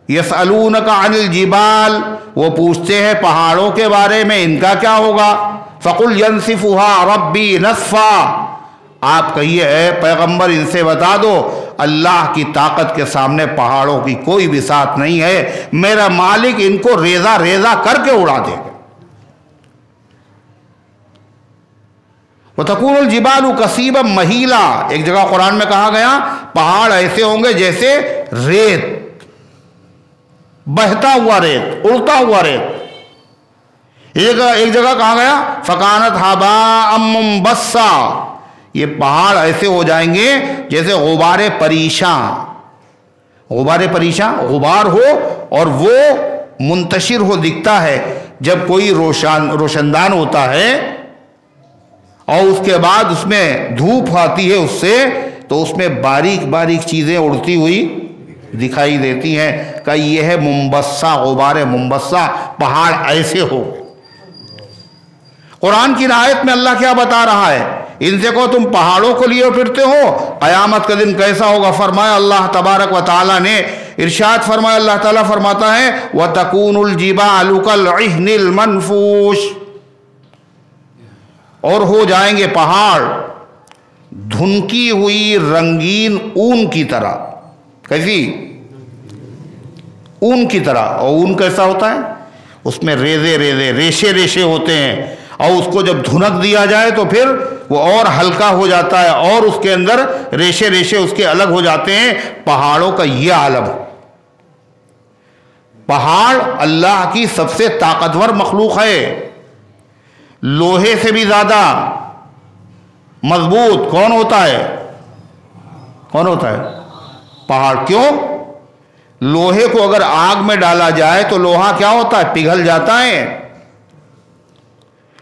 یسألونک عن الجبال، وہ پوچھتے ہیں پہاڑوں کے بارے میں، ان کا کیا ہوگا؟ فقل ینسفها ربی نسفا، آپ کہیے اے پیغمبر ان سے بتا دو اللہ کی طاقت کے سامنے پہاڑوں کی کوئی بھی ساتھ نہیں ہے، میرا مالک ان کو ریزہ ریزہ کر کے اڑا دے گا۔ وَتَكُونُ الْجِبَالُ كَثِيبًا مَهِيلًا، ایک جگہ قرآن میں کہا گیا پہاڑ ایسے ہوں گے جیسے ریت، بہتا ہوا ریت، اڑتا ہوا ریت۔ ایک جگہ کہا گیا فکانت ہباء منبثا، یہ پہاڑ ایسے ہو جائیں گے جیسے غبار پریشاں۔ غبار پریشاں، غبار ہو اور وہ منتشر ہو، دکھتا ہے جب کوئی روشندان ہوتا ہے اور اس کے بعد اس میں دھوپ آتی ہے اس سے، تو اس میں باریک باریک چیزیں اڑتی ہوئی دکھائی دیتی ہیں، کہ یہ ہے منبثہ، غبار منبثہ، پہاڑ ایسے ہو۔ قرآن کی آیت میں اللہ کیا بتا رہا ہے؟ ان سے کہو تم پہاڑوں کو لیے پھرتے ہو، قیامت کا دن کیسا ہوگا؟ فرمایا اللہ تبارک و تعالیٰ نے، ارشاد فرمایا، اللہ تعالیٰ فرماتا ہے وَتَكُونُ الْجِبَالُ كَالْعِهْنِ الْمَنْفُوشِ، اور ہو جائیں گے پہاڑ دھنکی ہوئی رنگین اون کی طرح۔ کیسی؟ اون کی طرح۔ اور اون کیسا ہوتا ہے؟ اس میں ریزے ریزے، ریشے ریشے ہوتے ہیں، اور اس کو جب دھنک دیا جائے تو پھر وہ اور ہلکا ہو جاتا ہے، اور اس کے اندر ریشے ریشے اس کے الگ ہو جاتے ہیں۔ پہاڑوں کا یہ عالم ہے۔ پہاڑ اللہ کی سب سے طاقتور مخلوق ہے، لوہے سے بھی زیادہ مضبوط کون ہوتا ہے؟ کون ہوتا ہے؟ پہاڑ۔ کیوں؟ لوہے کو اگر آگ میں ڈالا جائے تو لوہا کیا ہوتا ہے؟ پگھل جاتا ہے،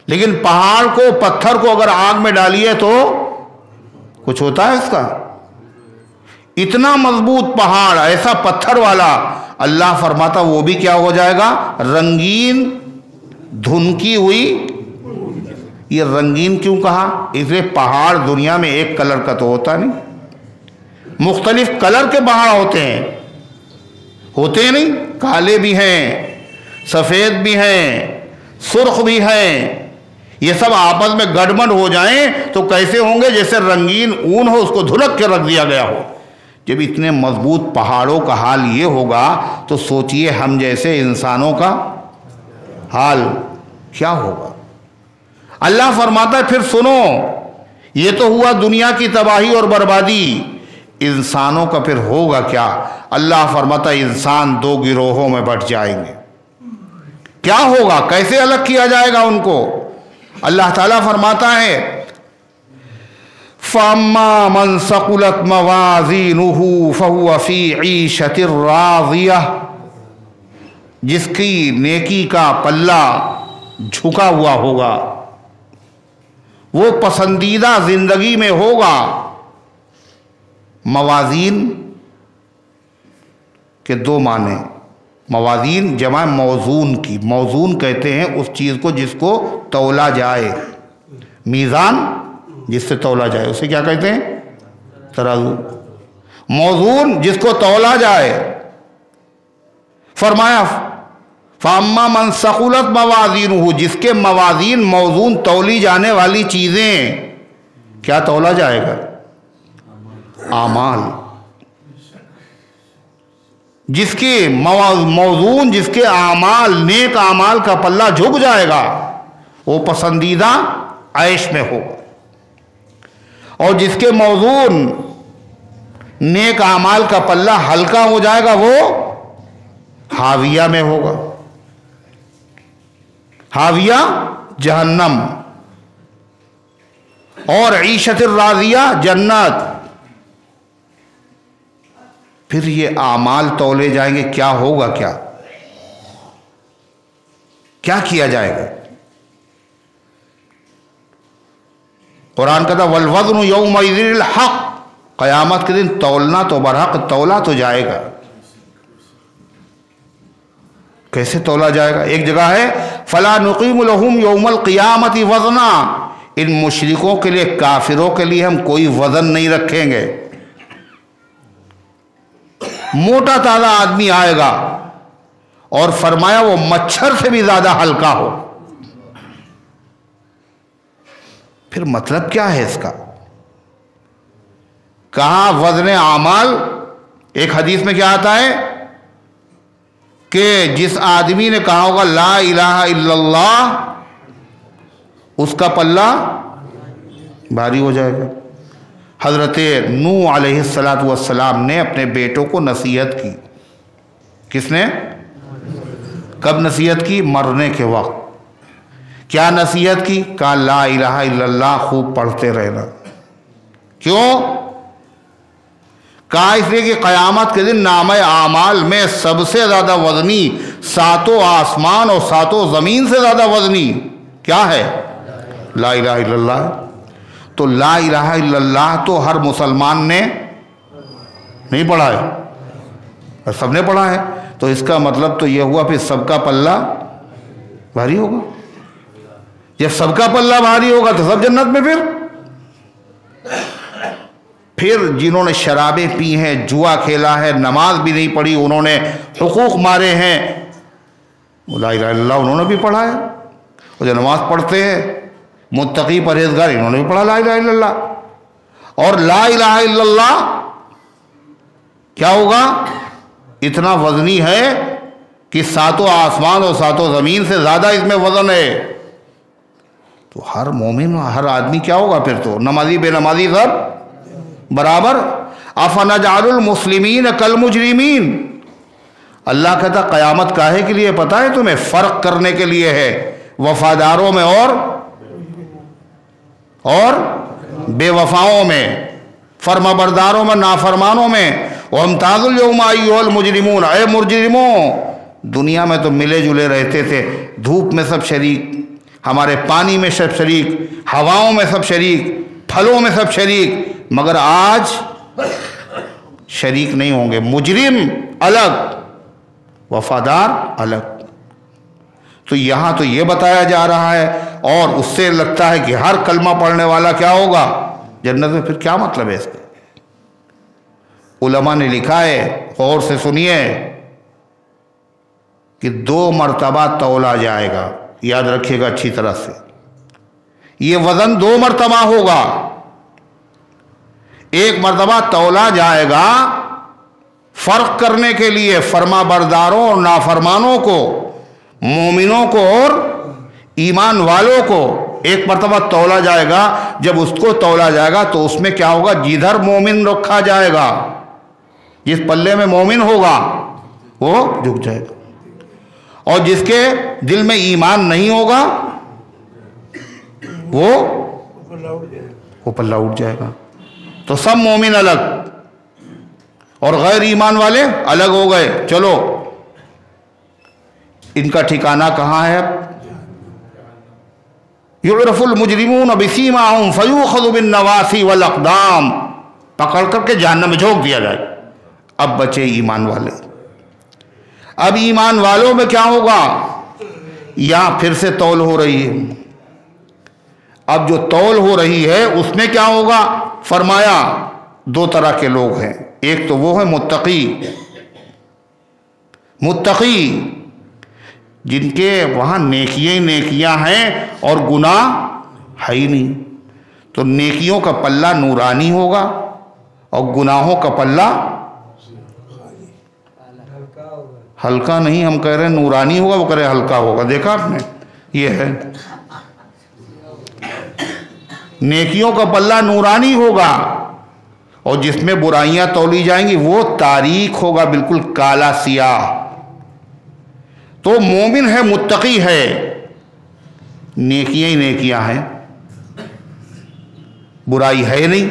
لیکن پہاڑ کو، پتھر کو اگر آگ میں ڈالیے تو کچھ ہوتا ہے اس کا؟ اتنا مضبوط پہاڑ، ایسا پتھر والا، اللہ فرماتا وہ بھی کیا ہو جائے گا؟ رنگین، دھنکی ہوئی۔ یہ رنگین کیوں کہا؟ اس لیے پہاڑ دنیا میں ایک کلر کا تو ہوتا نہیں، مختلف کلر کے پہاڑ ہوتے ہیں، ہوتے نہیں؟ کالے بھی ہیں، سفید بھی ہیں، سرخ بھی ہیں۔ یہ سب آپس میں گڑبڑ ہو جائیں تو کیسے ہوں گے؟ جیسے رنگین اون ہو، اس کو دھلک کے رکھ دیا گیا ہو۔ جب اتنے مضبوط پہاڑوں کا حال یہ ہوگا تو سوچئے ہم جیسے انسانوں کا حال کیا ہوگا؟ اللہ فرماتا ہے پھر سنو، یہ تو ہوا دنیا کی تباہی اور بربادی، انسانوں کا پھر ہوگا کیا؟ اللہ فرماتا ہے انسان دو گروہوں میں بٹ جائیں گے۔ کیا ہوگا؟ کیسے الگ کیا جائے گا ان کو؟ اللہ تعالیٰ فرماتا ہے فَأَمَّا مَنْ ثَقُلَتْ مَوَازِينُهُ فَهُوَ فِي عِيشَةٍ رَاضِيَةٍ، جس کی نیکی کا پلہ جھکا ہوا ہوگا وہ پسندیدہ زندگی میں ہوگا۔ موازین کے دو معنی، موازین جمع موزون کی، موزون کہتے ہیں اس چیز کو جس کو تولا جائے، میزان جس سے تولا جائے اسے کیا کہتے ہیں؟ ترازو۔ موزون جس کو تولا جائے۔ فرمایا فَأَمَّا مَنْ ثَقُلَتْ مَوَازِينُهُ، جس کے موازین موزون تولی جانے والی چیزیں، کیا تولا جائے گا؟ اعمال۔ جس کے موزون، جس کے اعمال، نیک اعمال کا پلہ جھک جائے گا وہ پسندیدہ عیش میں ہوگا، اور جس کے موزون نیک اعمال کا پلہ ہلکا ہو جائے گا وہ حاویہ میں ہوگا۔ حاویہ جہنم، اور عیشت الراضیہ جنت۔ پھر یہ اعمال تولے جائیں گے، کیا ہوگا؟ کیا کیا جائے گا؟ قرآن کہتا والوزن یومئذ الحق، قیامت کے دن تولنا تو برحق تولا تو جائے گا۔ کیسے تولا جائے گا؟ ایک جگہ ہے فلا نقیم لہم یوم القیامت وزنا، ان مشرکوں کے لیے، کافروں کے لیے ہم کوئی وزن نہیں رکھیں گے۔ موٹا تازہ آدمی آئے گا اور فرمایا وہ مچھر سے بھی زیادہ ہلکا ہو۔ پھر مطلب کیا ہے اس کا؟ کہاں وزن اعمال؟ ایک حدیث میں کیا آتا ہے کہ جس آدمی نے کہا ہوگا لا الہ الا اللہ، اس کا پلہ بھاری ہو جائے گا۔ حضرت نوح علیہ السلام نے اپنے بیٹوں کو نصیحت کی. کس نے؟ کب نصیحت کی؟ مرنے کے وقت. کیا نصیحت کی؟ کہا لا الہ الا اللہ خوب پڑھتے رہنا. کیوں؟ کہا اس لیے کہ قیامت کے دن نامہ اعمال میں سب سے زیادہ وزنی، ساتوں آسمان اور ساتوں زمین سے زیادہ وزنی کیا ہے؟ لا الہ الا اللہ. تو لا الہ الا اللہ تو ہر مسلمان نے نہیں پڑھا ہے، سب نے پڑھا ہے. تو اس کا مطلب تو یہ ہوا پھر سب کا پلہ بھاری ہوگا. جب سب کا پلہ بھاری ہوگا تو سب جنت میں. پھر جنہوں نے شرابیں پی ہیں، جوا کھیلا ہے، نماز بھی نہیں پڑھی، انہوں نے حقوق مارے ہیں، لا الہ الا اللہ انہوں نے بھی پڑھا ہے. اور جو نماز پڑھتے ہیں متقی پرہیزگار انہوں نے بھی پڑھا لا الہ الا اللہ. اور لا الہ الا اللہ کیا ہوگا؟ اتنا وزنی ہے کہ ساتوں آسمان اور ساتوں زمین سے زیادہ اس میں وزن ہے. تو ہر مومن، ہر آدمی کیا ہوگا پھر؟ تو نمازی بے نمازی سب برابر. افنجعل المسلمین کالمجرمین. اللہ کہتا قیامت کاہے کے لیے پتہ ہے تمہیں؟ فرق کرنے کے لیے ہے وفاداروں میں اور بے وفاؤں میں، فرما برداروں میں نافرمانوں میں. وامتازوا اليوم ایھا المجرمون. اے مجرموں، دنیا میں تو ملے جلے رہتے تھے، دھوپ میں سب شریک، ہمارے پانی میں سب شریک، ہواؤں میں سب شریک، پھلوں میں سب شریک، مگر آج شریک نہیں ہوں گے. مجرم الگ، وفادار الگ. تو یہاں تو یہ بتایا جا رہا ہے، اور اس سے لگتا ہے کہ ہر کلمہ پڑھنے والا کیا ہوگا؟ جنت میں. پھر کیا مطلب ہے اس کا؟ علماء نے لکھا ہے، غور سے سنیے، کہ 2 مرتبہ تولا جائے گا. یاد رکھیے گا اچھی طرح سے، یہ وزن 2 مرتبہ ہوگا. ایک مرتبہ تولا جائے گا فرق کرنے کے لیے فرما برداروں اور نافرمانوں کو، مومنوں کو اور ایمان والوں کو. ایک مرتبہ تولا جائے گا. جب اس کو تولا جائے گا تو اس میں کیا ہوگا؟ جدھر مومن رکھا جائے گا، جس پلے میں مومن ہوگا وہ جھک جائے گا، اور جس کے دل میں ایمان نہیں ہوگا وہ پلہ اٹھ جائے گا. تو سب مومن الگ اور غیر ایمان والے الگ ہو گئے. چلو ان کا ٹھکانہ کہاں ہے؟ یعرف المجرمون بسیماہم فیؤخذ بالنواصی والاقدام. پکڑ کر کے جہنم میں جھونک دیا جائے. اب بچے ایمان والے. اب ایمان والوں میں کیا ہوگا؟ یہاں پھر سے تول ہو رہی ہے. اب جو تول ہو رہی ہے اس میں کیا ہوگا؟ فرمایا 2 طرح کے لوگ ہیں. ایک تو وہ ہے متقی جن کے وہاں نیکیاں ہیں اور گناہ ہے ہی نہیں. تو نیکیوں کا پلہ نورانی ہوگا اور گناہوں کا پلہ ہلکا نہیں. ہم کہہ رہے ہیں نورانی ہوگا، وہ کہہ رہے ہلکا ہوگا. دیکھا آپ نے؟ یہ ہے نیکیوں کا پلہ نورانی ہوگا، اور جس میں برائیاں تولی جائیں گی وہ تاریک ہوگا، بالکل کالا سیاہ. تو مومن ہے، متقی ہے، نیکیاں ہی نیکیاں ہیں، برائی ہے نہیں.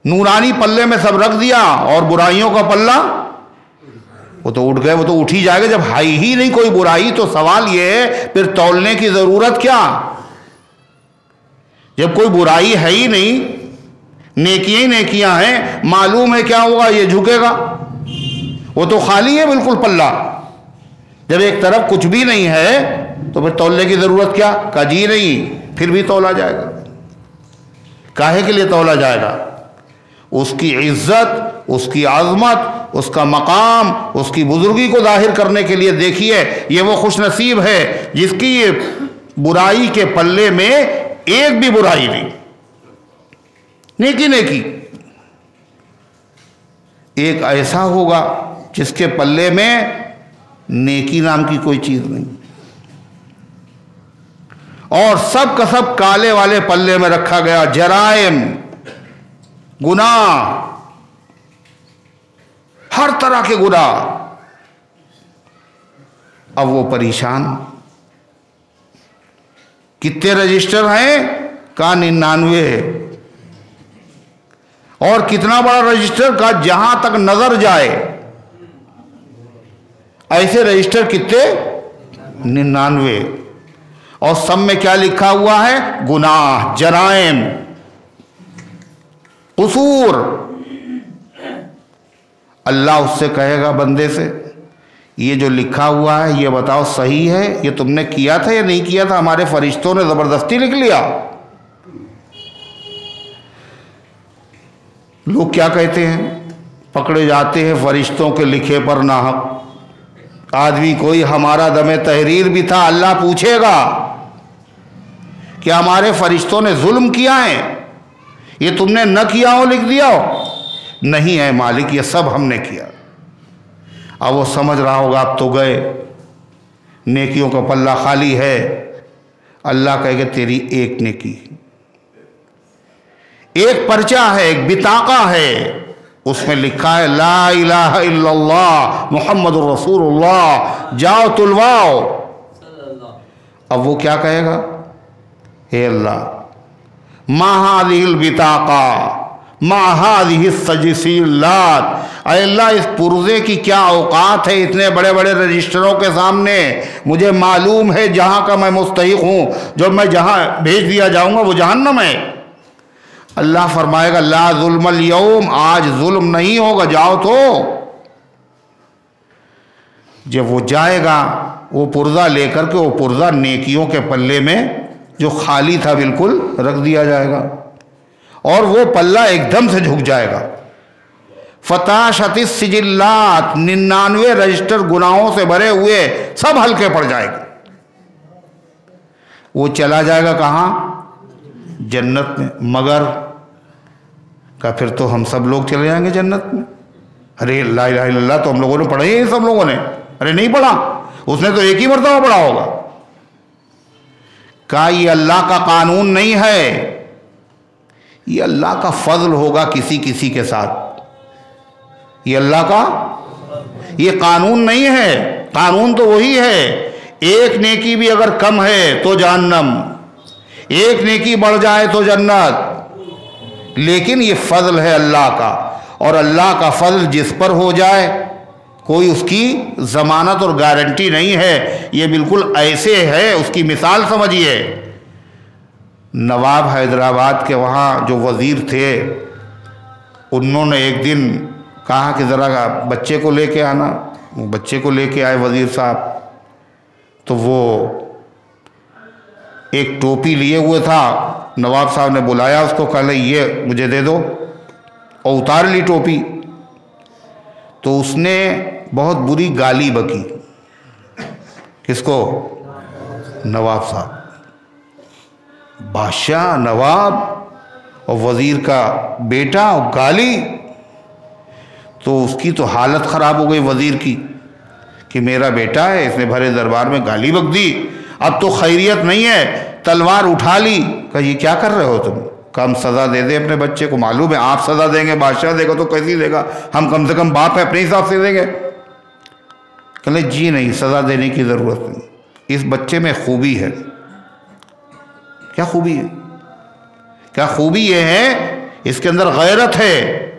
نورانی پلے میں سب رکھ دیا اور برائیوں کا پلہ وہ تو اٹھ گئے. وہ تو اٹھ ہی جائے گا جب ہے ہی نہیں کوئی برائی. تو سوال یہ ہے پھر تولنے کی ضرورت کیا؟ جب کوئی برائی ہے ہی نہیں، نیکیاں ہی نیکیاں ہیں، معلوم ہے کیا ہوگا؟ یہ جھکے گا. وہ تو خالی ہے بالکل پلہ. جب ایک طرف کچھ بھی نہیں ہے تو پھر تولنے کی ضرورت کیا؟ کجی نہیں. پھر بھی تولا جائے گا. کاہے کے لیے تولا جائے گا؟ اس کی عزت، اس کی عظمت، اس کا مقام، اس کی بزرگی کو ظاہر کرنے کے لیے. دیکھیے یہ وہ خوش نصیب ہے جس کی یہ برائی کے پلے میں ایک بھی برائی نہیں. نیکی. ایک ایسا ہوگا جس کے پلے میں نیکی نام کی کوئی چیز نہیں. اور سب کا سب کالے والے پلے میں رکھا گیا، جرائم، گناہ، ہر طرح کے گناہ۔ اب وہ پریشان، کتنے رجسٹر ہیں؟ کہا 99 ہے۔ اور کتنا بڑا رجسٹر؟ کہا جہاں تک نظر جائے ایسے رجسٹر کتنے؟ 99۔ اور سب میں کیا لکھا ہوا ہے؟ گناہ، جرائم، قصور۔ اللہ اس سے کہے گا بندے سے، یہ جو لکھا ہوا ہے یہ بتاؤ صحیح ہے؟ یہ تم نے کیا تھا یا نہیں کیا تھا؟ ہمارے فرشتوں نے زبردستی لکھ لیا؟ لوگ کیا کہتے ہیں؟ پکڑے جاتے ہیں فرشتوں کے لکھے پر ناحق۔ آدمی کوئی ہمارا دم تحریر بھی تھا، اللہ پوچھے گا کہ ہمارے فرشتوں نے ظلم کیا ہے؟ یہ تم نے نہ کیا ہو لکھ دیا ہو؟ نہیں ہے مالک، یہ سب ہم نے کیا۔ اب وہ سمجھ رہا ہوگا اب تو گئے، نیکیوں کا پلہ خالی ہے۔ اللہ کہے کہ تیری ایک نیکی، ایک پرچہ ہے، ایک بطاقہ ہے، اس میں لکھا ہے لا الہ الا اللہ محمد الرسول اللہ، جاؤ تلواؤ۔ اب وہ کیا کہے گا؟ اے اللہ، ما هذه البطاقہ ما هذه السجلات، اے اللہ اس پرزے کی کیا اوقات ہے اتنے بڑے بڑے رجسٹروں کے سامنے؟ مجھے معلوم ہے جہاں کا میں مستحق ہوں، جو میں جہاں بھیج دیا جاؤں گا وہ جہنم ہے۔ اللہ فرمائے گا لا ظلم اليوم، آج ظلم نہیں ہوگا، جاؤ تو۔ جب وہ جائے گا وہ پرزہ لے کر کے، وہ پرزہ نیکیوں کے پلے میں جو خالی تھا بالکل رکھ دیا جائے گا، اور وہ پلہ ایک دم سے جھک جائے گا۔ فتاشت السجلات، 99 رجسٹر گناہوں سے بھرے ہوئے سب ہلکے پڑ جائے گا۔ وہ چلا جائے گا کہاں؟ جنت میں۔ مگر کہ پھر تو ہم سب لوگ چلے جائیں گے جنت میں۔ ارے لا الہ الا اللہ تو ہم لوگوں نے پڑھا ہی سب لوگوں نے؟ ارے نہیں پڑھا، اس نے تو ایک ہی مرتبہ پڑھا ہوگا۔ کہا یہ اللہ کا قانون نہیں ہے، یہ اللہ کا فضل ہوگا کسی کسی کے ساتھ۔ یہ اللہ کا، یہ قانون نہیں ہے، قانون تو وہی ہے، ایک نیکی بھی اگر کم ہے تو جہنم، ایک نیکی بڑھ جائے تو جنت۔ لیکن یہ فضل ہے اللہ کا، اور اللہ کا فضل جس پر ہو جائے کوئی اس کی ضمانت اور گارنٹی نہیں ہے، یہ بالکل ایسے ہے۔ اس کی مثال سمجھیے، نواب حیدرآباد کے وہاں جو وزیر تھے، انہوں نے ایک دن کہا کہ ذرا بچے کو لے کے آنا۔ وہ بچے کو لے کے آئے وزیر صاحب، تو وہ ایک ٹوپی لیے ہوئے تھا، نواب صاحب نے بلایا اس کو، کہا یہ مجھے دے دو، اور اتار لی ٹوپی۔ تو اس نے بہت بری گالی بکی، کس کو؟ نواب صاحب۔ بادشاہ، نواب اور وزیر کا بیٹا، اور گالی! تو اس کی تو حالت خراب ہو گئی وزیر کی کہ میرا بیٹا ہے، اس نے بھرے دربار میں گالی بک دی، اب تو خیریت نہیں ہے، تلوار اٹھا لی۔ کہا یہ کیا کر رہے ہو تم؟ کہ ہم سزا دے دیں اپنے بچے کو؟ معلوم ہے آپ سزا دیں گے، بادشاہ دے گا تو کیسی دے گا، ہم کم سے کم باپ ہے اپنے حساب سے دیں گے۔ کہلے جی نہیں، سزا دینے کی ضرورت نہیں، اس بچے میں خوبی ہے۔ کیا خوبی ہے؟ کیا خوبی یہ ہے، اس کے اندر غیرت ہے،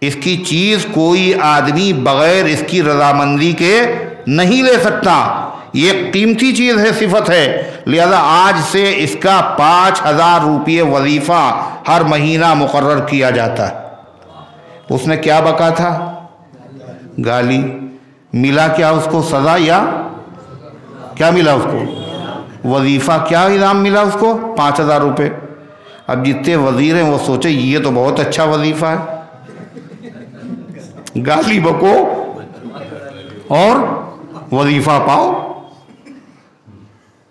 اس کی چیز کوئی آدمی بغیر اس کی رضامندی کے نہیں لے سکتا، یہ قیمتی چیز ہے، صفت ہے، لہذا آج سے اس کا 5000 روپے وظیفہ ہر مہینہ مقرر کیا جاتا ہے۔ اس نے کیا بکا تھا؟ گالی۔ ملا کیا اس کو؟ سزا، یا کیا ملا اس کو؟ وظیفہ۔ کیا انعام ملا اس کو؟ 5000 روپے۔ اب جتنے وزیر ہیں وہ سوچے یہ تو بہت اچھا وظیفہ ہے، گالی بکو اور وظیفہ پاؤ۔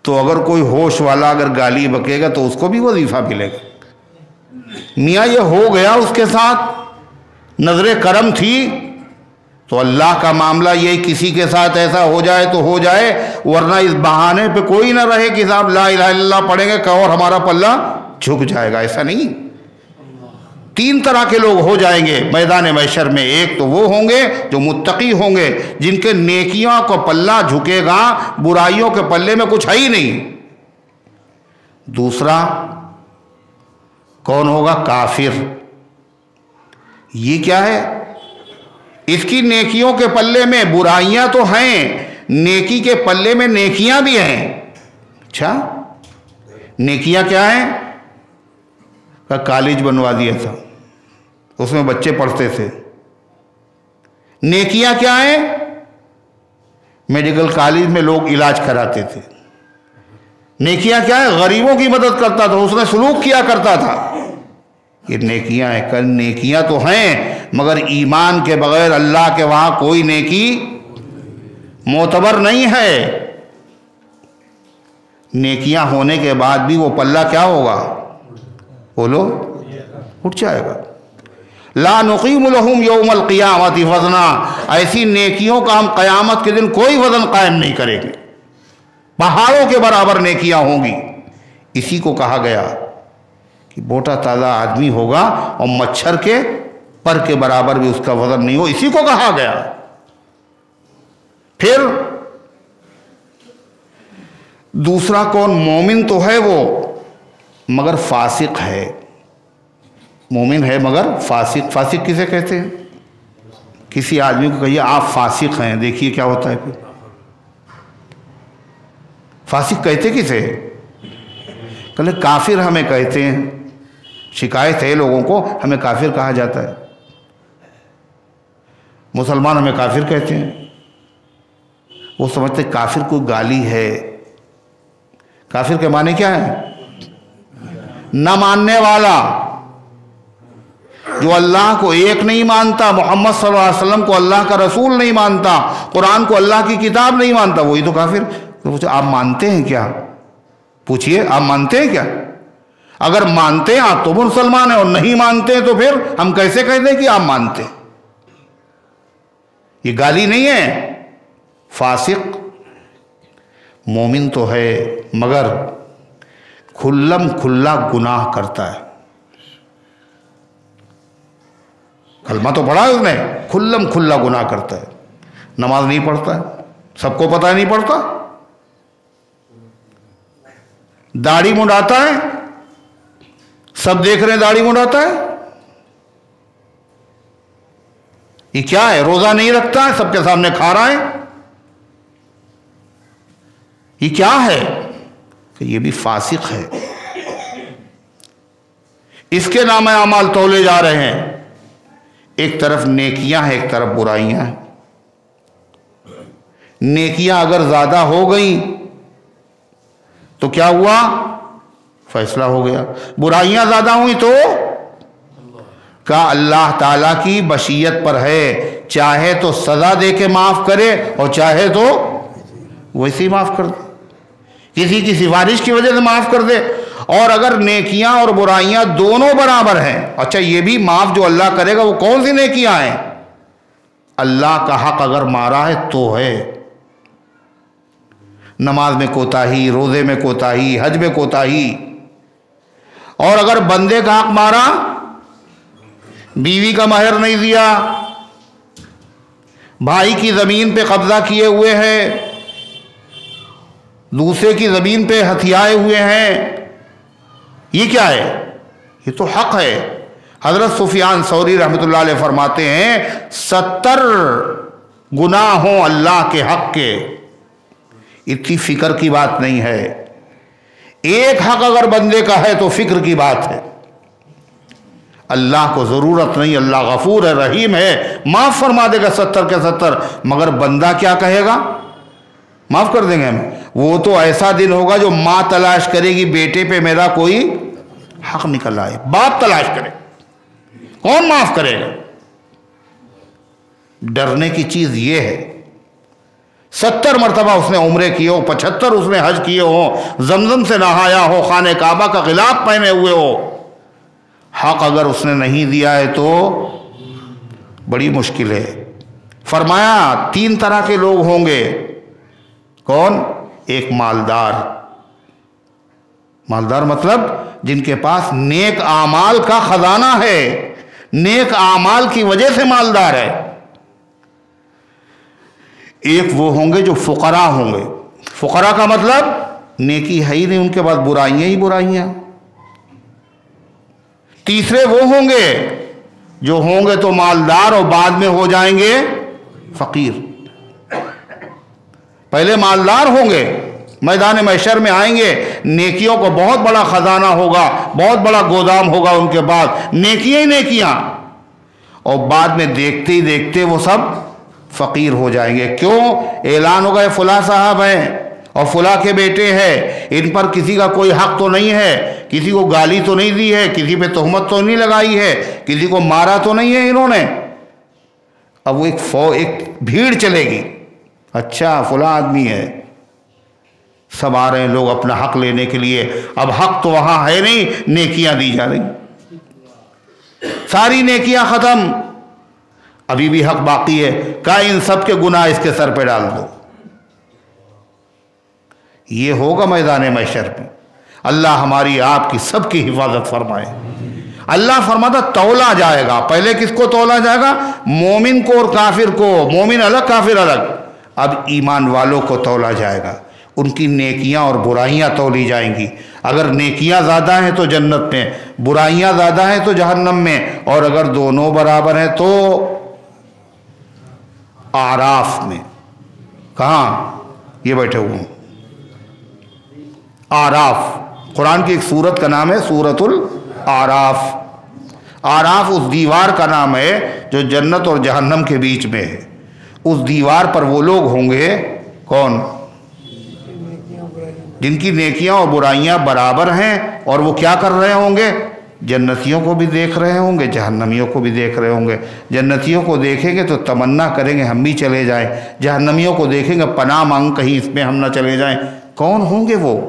تو اگر کوئی ہوش والا اگر گالی بکے گا تو اس کو بھی وظیفہ ملے گا۔ میاں یہ ہو گیا اس کے ساتھ، نظر کرم تھی تو اللہ کا معاملہ یہ کسی کے ساتھ ایسا ہو جائے تو ہو جائے، ورنہ اس بہانے پہ کوئی نہ رہے کہ صاحب لا الہ الا اللہ پڑھیں گے اور ہمارا پلہ جھک جائے گا، ایسا نہیں۔ تین طرح کے لوگ ہو جائیں گے میدان محشر میں۔ ایک تو وہ ہوں گے جو متقی ہوں گے، جن کے نیکیوں کو پلہ جھکے گا، برائیوں کے پلے میں کچھ ہے ہی نہیں۔ دوسرا کون ہوگا؟ کافر۔ یہ کیا ہے؟ اس کی نیکیوں کے پلے میں برائیاں تو ہیں، نیکی کے پلے میں نیکیاں بھی ہیں۔ اچھا، نیکیاں کیا ہیں؟ کالج بنوا دیا تھا، اس میں بچے پڑھتے تھے۔ نیکیاں کیا ہیں؟ میڈیکل کالج میں لوگ علاج کراتے تھے۔ نیکیاں کیا ہے؟ غریبوں کی مدد کرتا تھا، اس نے سلوک کیا کرتا تھا۔ یہ نیکیاں ہیں۔ نیکیاں تو ہیں مگر ایمان کے بغیر اللہ کے وہاں کوئی نیکی معتبر نہیں ہے۔ نیکیاں ہونے کے بعد بھی وہ پلہ کیا ہوگا؟ بولو، اٹھ جائے گا۔ لا نقیم لہم یوم القیامت وزنا، ایسی نیکیوں کا ہم قیامت کے دن کوئی وزن قائم نہیں کریں گے، پہاڑوں کے برابر نیکیاں ہوں گی۔ اسی کو کہا گیا کہ موٹا تازہ آدمی ہوگا اور مچھر کے پر کے برابر بھی اس کا وزن نہیں ہو، اسی کو کہا گیا۔ پھر دوسرا کون؟ مومن تو ہے وہ مگر فاسق ہے۔ مومن ہے مگر فاسق۔ فاسق کسے کہتے ہیں؟ کسی آدمی کو کہیے آپ فاسق ہیں، دیکھیے کیا ہوتا ہے۔ پھر فاسق کہتے کسے؟ کہلے کافر ہمیں کہتے ہیں، شکایت ہے لوگوں کو ہمیں کافر کہا جاتا ہے، مسلمان ہمیں کافر کہتے ہیں۔ وہ سمجھتے کافر کوئی گالی ہے۔ کافر کے معنی کیا ہے؟ نہ ماننے والا، جو اللہ کو ایک نہیں مانتا، محمد صلی اللہ علیہ وسلم کو اللہ کا رسول نہیں مانتا، قرآن کو اللہ کی کتاب نہیں مانتا، وہی تو کافر۔ تو پوچھو آپ مانتے ہیں کیا؟ پوچھئے آپ مانتے ہیں کیا؟ اگر مانتے ہیں آپ تو مسلمان ہیں، اور نہیں مانتے ہیں تو پھر ہم کیسے کہتے ہیں کہ آپ مانتے ہیں؟ یہ گالی نہیں ہے۔ فاسق مومن تو ہے مگر کھلم کھلا گناہ کرتا ہے۔ کلمہ تو پڑھا ہے اس نے، کھلم کھلا گناہ کرتا ہے۔ نماز نہیں پڑھتا ہے، سب کو پتہ ہے نہیں پڑھتا۔ داڑھی منڈاتا ہے، سب دیکھ رہے ہیں داڑھی منڈاتا ہے۔ یہ کیا ہے؟ روزہ نہیں رکھتا ہے، سب کے سامنے کھا رہا ہے۔ یہ کیا ہے؟ کہ یہ بھی فاسق ہے۔ اس کے نام اعمال تولے جا رہے ہیں، ایک طرف نیکیاں ہیں، ایک طرف برائیاں ہیں۔ نیکیاں اگر زیادہ ہو گئیں تو کیا ہوا؟ فیصلہ ہو گیا۔ برائیاں زیادہ ہوئی تو کہا اللہ تعالیٰ کی مشیت پر ہے، چاہے تو سزا دے کے معاف کرے اور چاہے تو ویسے ہی معاف کر دے، کسی کی سفارش کی وجہ سے معاف کر دے۔ اور اگر نیکیاں اور برائیاں دونوں برابر ہیں، اچھا یہ بھی معاف جو اللہ کرے گا وہ کون سی نیکیاں ہیں؟ اللہ کا حق اگر مارا ہے تو ہے، نماز میں کوتاہی، روزے میں کوتاہی، حج میں کوتاہی۔ اور اگر بندے کا حق مارا، بیوی کا مہر نہیں دیا، بھائی کی زمین پہ قبضہ کیے ہوئے ہیں، دوسرے کی زمین پہ ہتھیائے ہوئے ہیں، یہ کیا ہے؟ یہ تو حق ہے۔ حضرت سفیان ثوری رحمۃ اللہ علیہ فرماتے ہیں 70 گناہ ہوں اللہ کے حق کے، اتنی فکر کی بات نہیں ہے۔ ایک حق اگر بندے کا ہے تو فکر کی بات ہے۔ اللہ کو ضرورت نہیں، اللہ غفور ہے، رحیم ہے، معاف فرما دے گا 70 کے 70۔ مگر بندہ کیا کہے گا؟ معاف کر دیں گے ہم؟ وہ تو ایسا دن ہوگا جو ماں تلاش کرے گی بیٹے پہ میرا کوئی حق نکل آئے، باپ تلاش کرے، کون معاف کرے گا؟ ڈرنے کی چیز یہ ہے 70 مرتبہ اس نے عمرے کیے ہو، 75 اس نے حج کیے ہو، زمزم سے نہایا ہو، خانہ کعبہ کا غلاف پہنے ہوئے ہو، حق اگر اس نے نہیں دیا ہے تو بڑی مشکل ہے۔ فرمایا 3 طرح کے لوگ ہوں گے. کون؟ ایک مالدار. مالدار مطلب جن کے پاس نیک اعمال کا خزانہ ہے، نیک اعمال کی وجہ سے مالدار ہے. ایک وہ ہوں گے جو فقراء ہوں گے. فقراء کا مطلب نیکی ہے ہی نہیں، ان کے پاس برائیاں ہی برائیاں. تیسرے وہ ہوں گے جو ہوں گے تو مالدار اور بعد میں ہو جائیں گے فقیر. پہلے مالدار ہوں گے، میدان محشر میں آئیں گے، نیکیوں کو بہت بڑا خزانہ ہوگا، بہت بڑا گودام ہوگا ان کے پاس، نیکیاں ہی نیکیاں، اور بعد میں دیکھتے ہی دیکھتے وہ سب فقیر ہو جائیں گے. کیوں؟ اعلان ہوگا فلاں صاحب ہیں اور فلاں کے بیٹے ہیں، ان پر کسی کا کوئی حق تو نہیں ہے، کسی کو گالی تو نہیں دی ہے، کسی پہ تہمت تو نہیں لگائی ہے، کسی کو مارا تو نہیں ہے انہوں نے. اب وہ ایک بھیڑ چلے گی، اچھا فلاں آدمی ہے، سب آ رہے ہیں لوگ اپنا حق لینے کے لیے. اب حق تو وہاں ہے نہیں، نیکیاں دی جا رہی، ساری نیکیاں ختم، ابھی بھی حق باقی ہے. کہا ان سب کے گناہ اس کے سر پہ ڈال دو. یہ ہوگا میدان محشر میں. اللہ ہماری آپ کی سب کی حفاظت فرمائے. اللہ فرماتا تولا جائے گا. پہلے کس کو تولا جائے گا؟ مومن کو اور کافر کو. مومن الگ کافر الگ. اب ایمان والوں کو تولا جائے گا، ان کی نیکیاں اور برائیاں تولی جائیں گی. اگر نیکیاں زیادہ ہیں تو جنت میں، برائیاں زیادہ ہیں تو جہنم میں، اور اگر دونوں برابر ہیں تو اعراف میں. کہاں؟ یہ بیٹھے ہوئے ہیں اعراف. قرآن کی ایک سورت کا نام ہے سورۃ الاعراف. اعراف اس دیوار کا نام ہے جو جنت اور جہنم کے بیچ میں ہے. اس دیوار پر وہ لوگ ہوں گے کون؟ جن کی نیکیاں اور برائیاں برابر ہیں، اور وہ کیا کر رہے ہوں گے؟ جنتیوں کو بھی دیکھ رہے ہوں گے، جہنمیوں کو بھی دیکھ رہے ہوں گے. جنتیوں کو دیکھیں گے تو تمنا کریں گے ہم بھی چلے جائیں، جہنمیوں کو دیکھیں گے پناہ مانگ کہیں اس میں ہم نہ چلے جائیں. کون ہوں گے وہ؟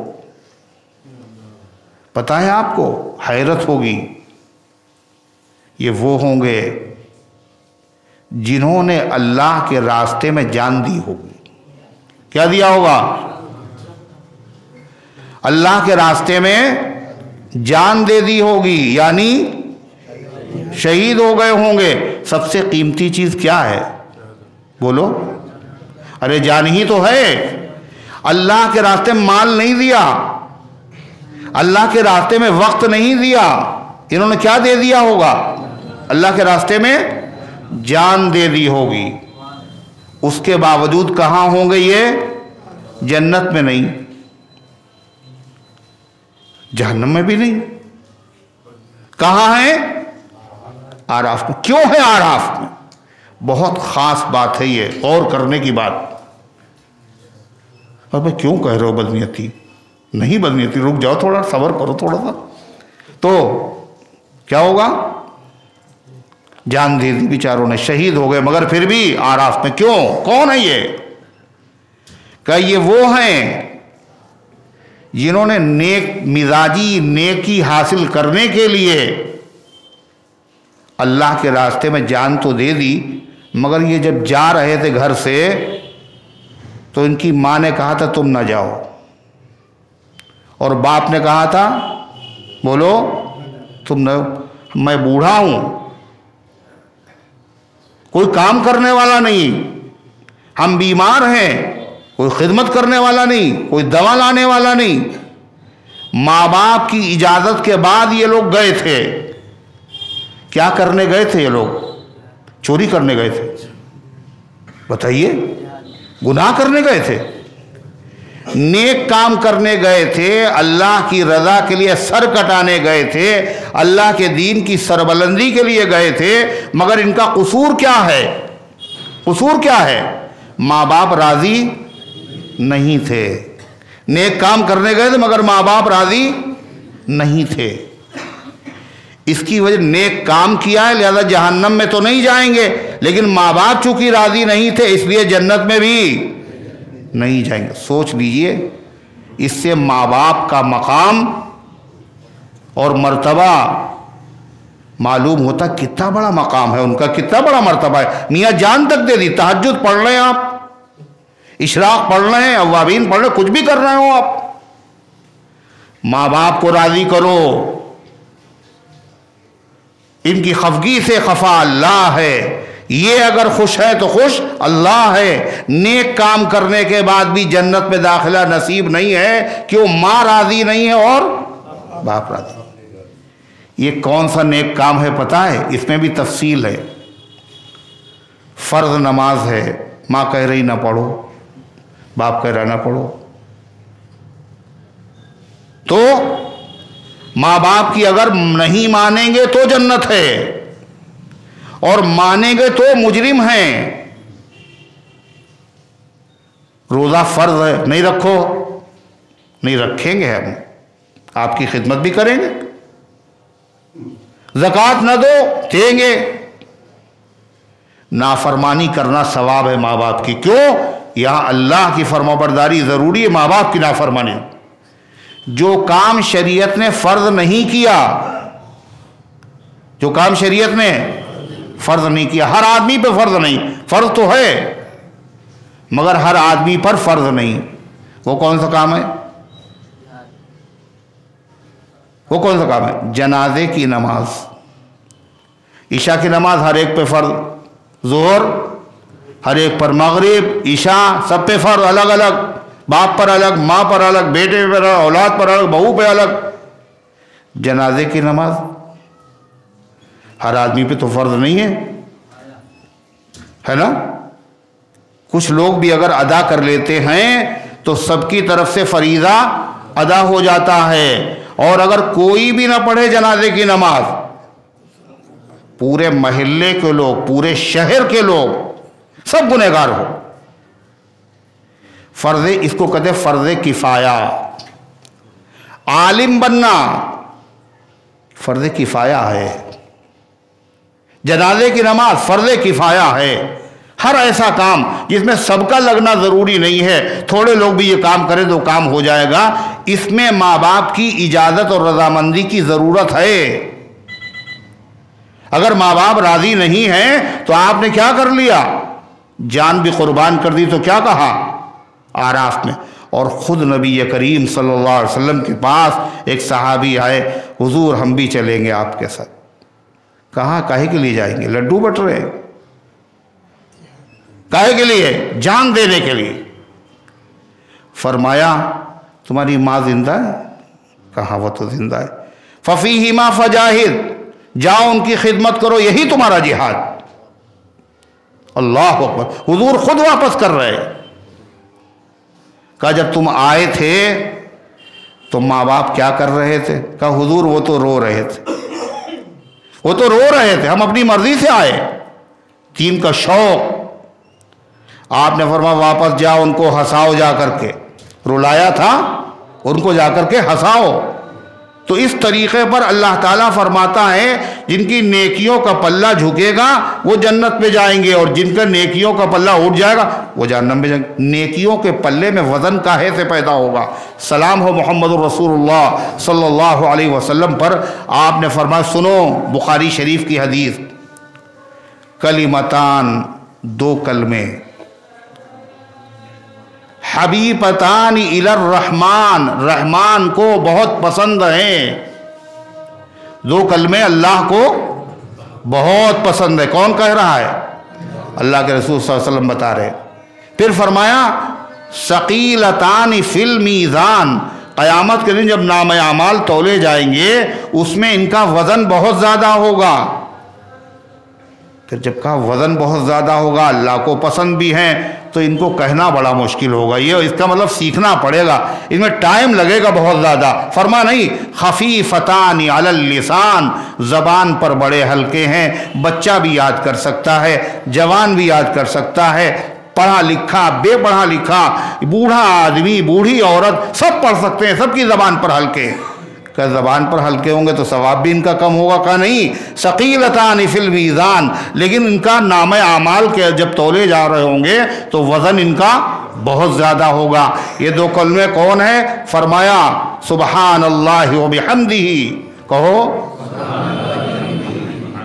پتہ ہے آپ کو؟ حیرت ہوگی. یہ وہ ہوں گے جنہوں نے اللہ کے راستے میں جان دی ہوگی. کیا دیا ہوگا؟ اللہ کے راستے میں جان دے دی ہوگی، یعنی شہید ہو گئے ہوں گے. سب سے قیمتی چیز کیا ہے؟ بولو. ارے جان ہی تو ہے. اللہ کے راستے میں مال نہیں دیا، اللہ کے راستے میں وقت نہیں دیا، انہوں نے کیا دے دیا ہوگا؟ اللہ کے راستے میں جان دے دی ہوگی. اس کے باوجود کہاں ہوں گے یہ؟ جنت میں نہیں، جہنم میں بھی نہیں. کہاں ہیں؟ اعراف میں. کیوں ہے اعراف میں؟ بہت خاص بات ہے یہ، اور کرنے کی بات. اور میں کیوں کہہ رہے ہو بدنیتی؟ نہیں بدنیتی، رک جاؤ تھوڑا، صبر کرو تھوڑا سا. تو کیا ہوگا؟ جان دے دی بیچاروں نے، شہید ہو گئے، مگر پھر بھی اعراف میں. کیوں؟ کون ہے یہ؟ کہ یہ وہ ہیں جنہوں نے نیک مزاجی نیکی حاصل کرنے کے لیے اللہ کے راستے میں جان تو دے دی، مگر یہ جب جا رہے تھے گھر سے تو ان کی ماں نے کہا تھا تم نہ جاؤ، اور باپ نے کہا تھا بولو تم نہ، میں بوڑھا ہوں، کوئی کام کرنے والا نہیں، ہم بیمار ہیں، کوئی خدمت کرنے والا نہیں، کوئی دوا لانے والا نہیں. ماں باپ کی اجازت کے بعد یہ لوگ گئے تھے. کیا کرنے گئے تھے یہ لوگ؟ چوری کرنے گئے تھے؟ بتائیے. گناہ کرنے گئے تھے؟ نیک کام کرنے گئے تھے، اللہ کی رضا کے لیے سر کٹانے گئے تھے، اللہ کے دین کی سربلندی کے لیے گئے تھے. مگر ان کا قصور کیا ہے؟ قصور کیا ہے؟ ماں باپ راضی نہیں تھے. نیک کام کرنے گئے تھے مگر ماں باپ راضی نہیں تھے. اس کی وجہ نیک کام کیا ہے لہذا جہنم میں تو نہیں جائیں گے، لیکن ماں باپ چونکہ راضی نہیں تھے اس لیے جنت میں بھی نہیں جائیں گے. سوچ لیجئے، اس سے ماں باپ کا مقام اور مرتبہ معلوم ہوتا کتنا بڑا مقام ہے ان کا، کتنا بڑا مرتبہ ہے. میاں جان تک دے دی. تہجد پڑھ رہے ہیں آپ، اشراق پڑھ رہے ہیں، اوابین پڑھ رہے ہیں، کچھ بھی کر رہے ہو آپ، ماں باپ کو راضی کرو. ان کی خفگی سے خفا اللہ ہے. یہ اگر خوش ہے تو خوش اللہ ہے. نیک کام کرنے کے بعد بھی جنت میں داخلہ نصیب نہیں ہے، کیوں؟ ماں راضی نہیں ہے اور باپ راضی. یہ کون سا نیک کام ہے پتہ ہے؟ اس میں بھی تفصیل ہے. فرض نماز ہے، ماں کہہ رہی نہ پڑھو، باپ کہہ رہا نہ پڑھو، تو ماں باپ کی اگر نہیں مانیں گے تو جنت ہے، اور مانیں گے تو مجرم ہیں. روزہ فرض ہے، نہیں رکھو، نہیں رکھیں گے ہم، آپ کی خدمت بھی کریں گے. زکوٰۃ نہ دو، دیں گے. نافرمانی کرنا ثواب ہے ماں باپ کی. کیوں؟ یہاں اللہ کی فرمانبرداری ضروری ہے، ماں باپ کی نافرمانی. جو کام شریعت نے فرض نہیں کیا، جو کام شریعت نے فرض نہیں کیا، ہر آدمی پہ فرض نہیں، فرض تو ہے مگر ہر آدمی پر فرض نہیں. وہ کون سا کام ہے؟ وہ کون سا کام ہے؟ جنازے کی نماز. عشاء کی نماز ہر ایک پہ فرض، ظہر ہر ایک پر، مغرب عشاء سب پہ فرض، الگ الگ، باپ پر الگ، ماں پر الگ، بیٹے پر الگ، اولاد پر الگ، بہو پہ الگ. جنازے کی نماز ہر آدمی پہ تو فرض نہیں ہے نا؟ کچھ لوگ بھی اگر ادا کر لیتے ہیں تو سب کی طرف سے فریضہ ادا ہو جاتا ہے. اور اگر کوئی بھی نہ پڑھے جنازے کی نماز، پورے محلے کے لوگ، پورے شہر کے لوگ سب گنہگار ہو. فرض، اس کو کہتے ہیں فرض کفایہ. عالم بننا فرض کفایہ ہے، جنازے کی نماز فرض کفایہ ہے. ہر ایسا کام جس میں سب کا لگنا ضروری نہیں ہے، تھوڑے لوگ بھی یہ کام کریں تو کام ہو جائے گا، اس میں ماں باپ کی اجازت اور رضامندی کی ضرورت ہے. اگر ماں باپ راضی نہیں ہیں تو آپ نے کیا کر لیا؟ جان بھی قربان کر دی. تو کیا کہا اعراف میں؟ اور خود نبی کریم صلی اللہ علیہ وسلم کے پاس ایک صحابی آئے، حضور ہم بھی چلیں گے آپ کے ساتھ. کہاں؟ کاہے کے لیے جائیں گے؟ لڈو بٹ رہے. کاہے کے لیے؟ جان دینے کے لیے. فرمایا تمہاری ماں زندہ ہے؟ کہاں وہ تو زندہ ہے. ففیہما فجاہد، جاؤ ان کی خدمت کرو، یہی تمہارا جہاد. اللہ اکبر. حضور خود واپس کر رہے. کہا جب تم آئے تھے تو ماں باپ کیا کر رہے تھے؟ کہا حضور وہ تو رو رہے تھے، وہ تو رو رہے تھے، ہم اپنی مرضی سے آئے. دین کا شوق. آپ نے فرمایا واپس جاؤ، ان کو ہنساؤ جا کر کے. رلایا تھا، ان کو جا کر کے ہنساؤ. تو اس طریقے پر اللہ تعالیٰ فرماتا ہے جن کی نیکیوں کا پلہ جھکے گا وہ جنت میں جائیں گے، اور جن کا نیکیوں کا پلہ اٹھ جائے گا وہ جہنم میں جائیں گے. نیکیوں کے پلے میں وزن کاہے سے پیدا ہوگا؟ سلام ہو محمد الرسول اللہ صلی اللہ علیہ وسلم پر. آپ نے فرمایا، سنو بخاری شریف کی حدیث، کلمتان، دو کلمے، حبیبتان الی الرحمن، رحمان کو بہت پسند ہیں. دو کلمے اللہ کو بہت پسند ہے. کون کہہ رہا ہے؟ اللہ کے رسول صلی اللہ علیہ وسلم بتا رہے. پھر فرمایا ثقیلتان فی المیزان، قیامت کے دن جب نامہ اعمال تولے جائیں گے اس میں ان کا وزن بہت زیادہ ہوگا. پھر جب کہا وزن بہت زیادہ ہوگا، اللہ کو پسند بھی ہیں، تو ان کو کہنا بڑا مشکل ہوگا. یہ اس کا مطلب سیکھنا پڑے گا، اس میں ٹائم لگے گا بہت زیادہ. فرما نہیں خفیفتان علی اللسان، زبان پر بڑے ہلکے ہیں. بچہ بھی یاد کر سکتا ہے، جوان بھی یاد کر سکتا ہے، پڑھا لکھا، بے پڑھا لکھا، بوڑھا آدمی، بوڑھی عورت، سب پڑھ سکتے ہیں، سب کی زبان پر ہلکے. کہ زبان پر ہلکے ہوں گے تو ثواب بھی ان کا کم ہوگا؟ کہ نہیں. ثقیلتان فی المیزان، لیکن ان کا نامہ اعمال کے جب تولے جا رہے ہوں گے تو وزن ان کا بہت زیادہ ہوگا. یہ دو کلمے کون ہیں؟ فرمایا سبحان اللہ و بحمدہ. کہو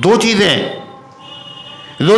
2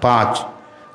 5,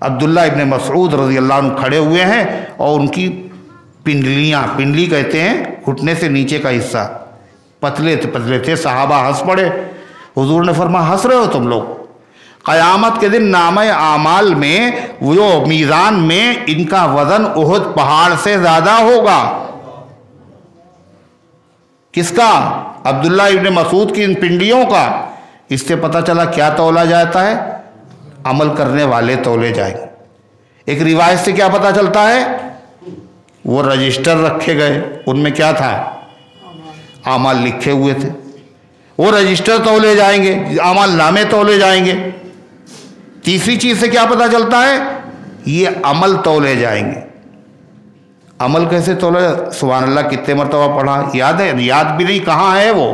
عبداللہ ابن مسعود رضی اللہ عنہ کھڑے ہوئے ہیں اور ان کی پنڈلیاں، پنڈلی کہتے ہیں گھٹنے سے نیچے کا حصہ، پتلے تھے. صحابہ ہنس پڑے. حضور نے فرمایا ہنس رہے ہو تم لوگ؟ قیامت کے دن نامہ اعمال میں وہ میزان میں ان کا وزن احد پہاڑ سے زیادہ ہوگا. کس کا؟ عبداللہ ابن مسعود کی ان پنڈلیوں کا. اس سے پتہ چلا کیا تولا جاتا ہے؟ عمل کرنے والے تولے جائیں گے. ایک روایت سے کیا پتہ چلتا ہے؟ وہ رجسٹر رکھے گئے، ان میں کیا تھا؟ اعمال لکھے ہوئے تھے. وہ رجسٹر تولے جائیں گے، اعمال نامے تولے جائیں گے. تیسری چیز سے کیا پتہ چلتا ہے؟ یہ عمل تولے جائیں گے. عمل کیسے تولے؟ سبحان اللہ کتنے مرتبہ پڑھا، یاد ہے؟ یاد بھی نہیں. کہاں ہے وہ؟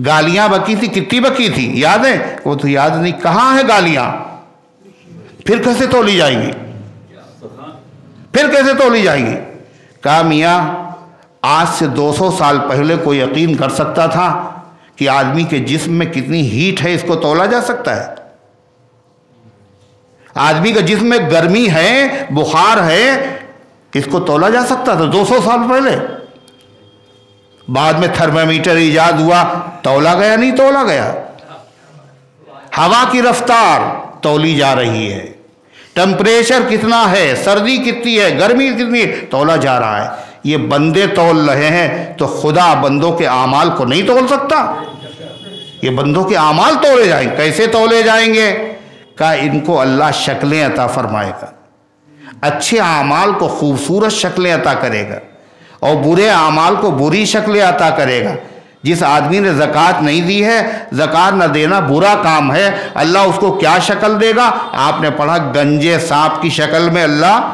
گالیاں بکی تھی، کتنی بکی تھی یاد ہے؟ وہ تو یاد نہیں. کہاں ہے گالیاں؟ پھر کیسے تولی جائیں گی؟ پھر کیسے تولی جائیں گی؟ کہا میاں آج سے 200 سال پہلے کوئی یقین کر سکتا تھا کہ آدمی کے جسم میں کتنی ہیٹ ہے اس کو تولا جا سکتا ہے؟ آدمی کا جسم میں گرمی ہے، بخار ہے، اس کو تولا جا سکتا تھا 200 سال پہلے؟ بعد میں تھرمامیٹر ایجاد ہوا، تولا گیا نہیں تولا گیا. ہوا کی رفتار تولی جا رہی ہے. ٹمپریچر کتنا ہے، سردی کتنی ہے، گرمی کتنی ہے، تولا جا رہا ہے. یہ بندے تول رہے ہیں تو خدا بندوں کے اعمال کو نہیں تول سکتا؟ یہ بندوں کے اعمال تولے جائیں گے. کیسے تولے جائیں گے؟ کہا ان کو اللہ شکلیں عطا فرمائے گا. اچھے اعمال کو خوبصورت شکلیں عطا کرے گا اور برے اعمال کو بری شکلیں عطا کرے گا. جس آدمی نے زکوٰۃ نہیں دی ہے، زکوٰۃ نہ دینا برا کام ہے، اللہ اس کو کیا شکل دے گا؟ آپ نے پڑھا گنجے سانپ کی شکل میں اللہ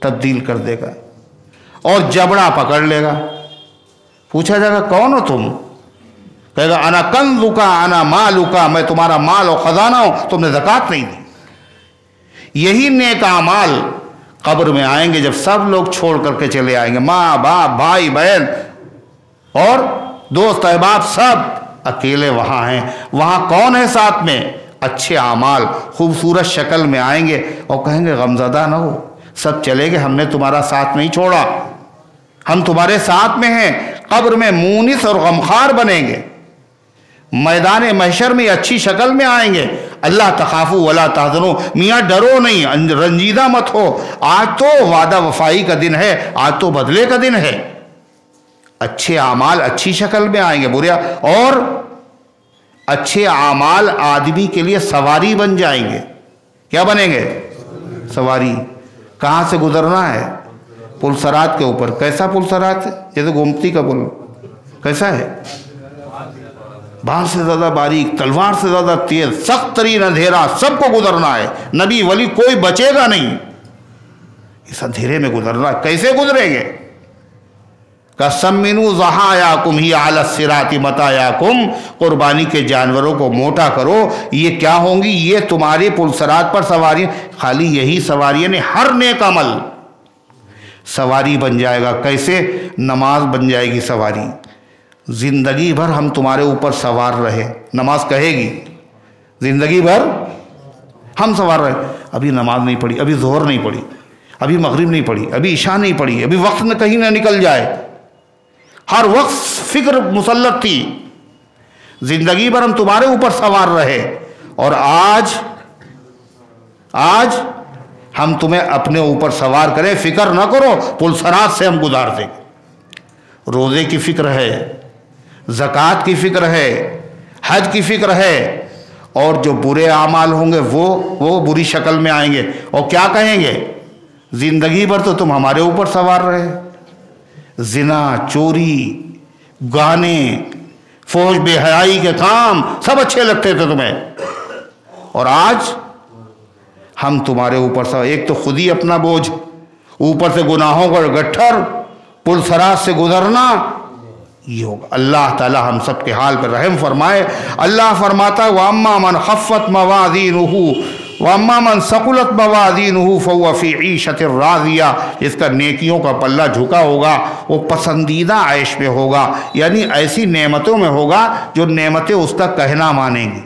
تبدیل کر دے گا اور جبڑا پکڑ لے گا. پوچھا جائے گا کون ہو تم؟ کہے گا انا کنزکا انا مالکا، میں تمہارا مال و خزانہ ہوں، تم نے زکوٰۃ نہیں دی. یہی نیک اعمال قبر میں آئیں گے جب سب لوگ چھوڑ کر کے چلے آئیں گے. ماں باپ، بھائی بہن اور دوست احباب سب اکیلے وہاں ہیں. وہاں کون ہے ساتھ میں؟ اچھے اعمال خوبصورت شکل میں آئیں گے اور کہیں گے غمزدہ نہ ہو، سب چلے گئے، ہم نے تمہارا ساتھ نہیں چھوڑا، ہم تمہارے ساتھ میں ہیں. قبر میں مونس اور غمخوار بنیں گے. میدان محشر میں اچھی شکل میں آئیں گے. اللہ تخافوا ولا تحزنوا، میاں ڈرو نہیں، رنجیدہ مت ہو، آج تو وعدہ وفائی کا دن ہے، آج تو بدلے کا دن ہے. اچھے اعمال اچھی شکل میں آئیں گے. برے اور اچھے اعمال آدمی کے لیے سواری بن جائیں گے. کیا بنیں گے؟ سواری. کہاں سے گزرنا ہے؟ پل صراط کے اوپر. کیسا پل صراط ہے؟ جیسے گومتی کا پل. کیسا ہے؟ بال سے زیادہ باریک، تلوار سے زیادہ تیز، سخت ترین اندھیرا، سب کو گزرنا ہے. نبی ولی کوئی بچے گا نہیں. اس اندھیرے میں گزرنا ہے. کیسے گزریں گے؟ کَسَمِّنُوا ضَحَایَاكُمْ هِیَ عَلَى الصِّرَاطِ مَتَاعَکُمْ، قربانی کے جانوروں کو موٹا کرو. یہ کیا ہوں گی؟ یہ تمہاری پل صراط پر سواری. خالی یہی سواری نہیں، ہر نیک عمل سواری بن جائے گا. کیسے؟ نماز بن جائے گی سواری. زندگی بھر ہم تمہارے اوپر سوار رہے. نماز کہے گی زندگی بھر ہم سوار رہے. ابھی نماز نہیں پڑھی، ابھی ظہر نہیں پڑھی، ابھی مغرب نہیں پڑھی، ابھی عشاء نہیں پڑھی، ابھی وقت نہ کہیں نہ نکل جائے. ہر وقت فکر مسلط تھی. زندگی بھر ہم تمہارے اوپر سوار رہے اور آج ہم تمہیں اپنے اوپر سوار کریں. فکر نہ کرو، پل صراط سے ہم گزار دیں. روزے کی فکر ہے، زکوٰۃ کی فکر ہے، حج کی فکر ہے. اور جو برے اعمال ہوں گے وہ بری شکل میں آئیں گے اور کیا کہیں گے؟ زندگی بھر تو تم ہمارے اوپر سوار رہے. زنا، چوری، گانے، فحش بے حیائی کے کام سب اچھے لگتے تھے تمہیں، اور آج ہم تمہارے اوپر سوار. ایک تو خود ہی اپنا بوجھ، اوپر سے گناہوں کا گٹھر، پل صراط سے گزرنا. یہ ہوگا. اللہ تعالی ہم سب کے حال پر رحم فرمائے. اللہ فرماتا ہے وَأَمَّا مَنْ خَفَّتْ مَوَازِينُهُ وَأَمَّا مَنْ ثَقُلَتْ مَوَازِينُهُ فَهُوَ فِي عِيشَةٍ رَاضِيَةٍ. جس کا نیکیوں کا پلہ جھکا ہوگا وہ پسندیدہ عیش میں ہوگا، یعنی ایسی نعمتوں میں ہوگا جو نعمتیں اس کا کہنا مانیں گی.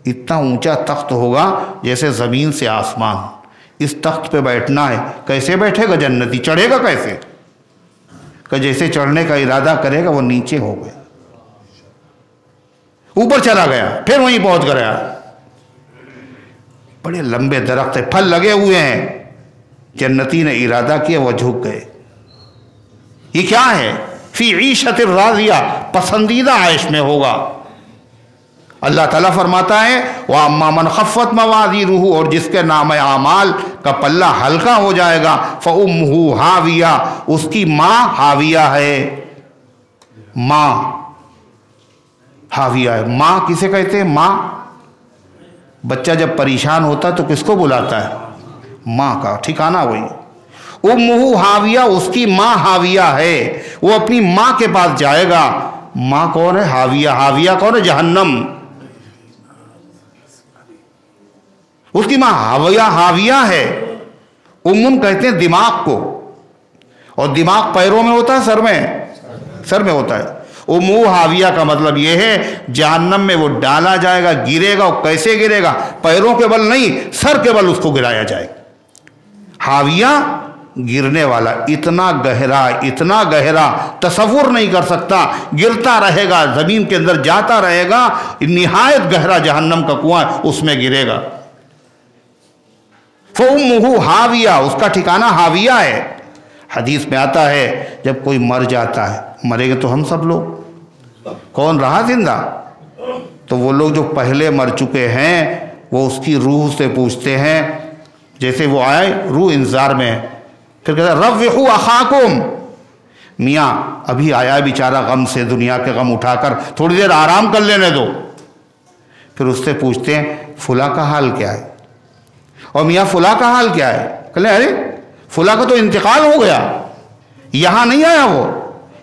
اتنا اونچا تخت ہوگا جیسے زمین سے آسمان. اس تخت پہ بیٹھنا ہے. کیسے بیٹھے گا جنتی؟ چڑھے گا کیسے؟ کہ جیسے چڑھنے کا ارادہ کرے گا وہ نیچے ہو گیا, اوپر چلا گیا, پھر وہیں پہنچ گیا. بڑے لمبے درخت ہیں, پھل لگے ہوئے ہیں. جنتی نے ارادہ کیا, وہ جھک گئے. یہ کیا ہے؟ فی عیشت راضیہ, پسندیدہ عیش میں ہوگا. اللہ تعالیٰ فرماتا ہے وَأَمَّا مَنْ خَفَّتْ مَوَازِينُهُ, اور جس کے نام اعمال کا پلہ ہلکا ہو جائے گا, فَأُمُّهُ ہاویہ, اس کی ماں ہاویہ ہے. ماں ہاویہ ہے. ماں کسے کہتے ہیں؟ ماں. بچہ جب پریشان ہوتا تو کس کو بلاتا ہے؟ ماں کا ٹھکانہ وہی. امہ ہاویہ, اس کی ماں ہاویہ ہے. وہ اپنی ماں کے پاس جائے گا. ماں کون ہے؟ ہاویہ. ہاویہ کون ہے؟ جہنم. اس کی ماں ہاویہ ہے. امم کہتے ہیں دماغ کو, اور دماغ پیروں میں ہوتا ہے سر میں ہوتا ہے. امو ہاویہ کا مطلب یہ ہے جہنم میں وہ ڈالا جائے گا, گرے گا. وہ کیسے گرے گا؟ پیروں کے بل نہیں, سر کے بل اس کو گرایا جائے گا. ہاویہ گرنے والا, اتنا گہرا تصور نہیں کر سکتا. گرتا رہے گا, زمین کے اندر جاتا رہے گا. نہایت گہرا جہنم کا کنواں, اس میں گرے گا. فَأُمُّهُ ہاویہ, اس کا ٹھکانہ ہاویہ ہے. حدیث میں آتا ہے جب کوئی مر جاتا ہے, مرے گے تو ہم سب لوگ, کون رہا زندہ؟ تو وہ لوگ جو پہلے مر چکے ہیں وہ اس کی روح سے پوچھتے ہیں, جیسے وہ آئے روح انتظار میں, پھر کہتا ہے رَوِّحُوا أَخَاكُمْ, میاں ابھی آیا بیچارہ غم سے, دنیا کے غم اٹھا کر تھوڑی دیر آرام کر لینے دو. پھر اس سے پوچھتے ہیں فلاں کا حال کیا ہے؟ اور میاں فلاں کا حال کیا ہے؟ کہتے ہیں ارے فلاں کا تو انتقال ہو گیا, یہاں نہیں آیا وہ.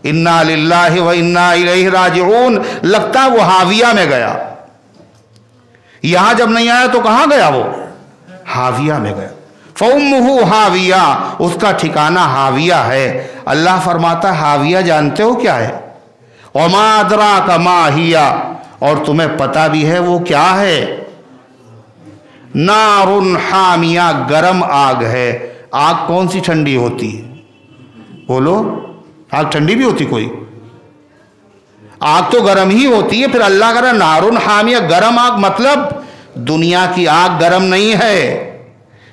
اِنَّا لِلَّهِ وَإِنَّا إِلَيْهِ رَاجِعُونَ, لگتا ہے وہ ہاویہ میں گیا. یہاں جب نہیں آیا تو کہاں گیا وہ؟ ہاویہ میں گیا. فَأُمُّهُ ہاویہ, اس کا ٹھکانہ ہاویہ ہے. اللہ فرماتا ہاویہ جانتے ہو کیا ہے؟ وَمَا أَدْرَاكَ مَا هِيَ, اور تمہیں پتہ بھی ہے وہ کیا ہے؟ نَارٌ حَامِيَہ, گرم آگ ہے. آگ کون سی ٹھنڈی ہوتی ہے؟ بولو, آگ ٹھنڈی بھی ہوتی کوئی؟ آگ تو گرم ہی ہوتی ہے. پھر اللہ کہہ رہا ہے نارن حامیہ, گرم آگ. مطلب دنیا کی آگ گرم نہیں ہے,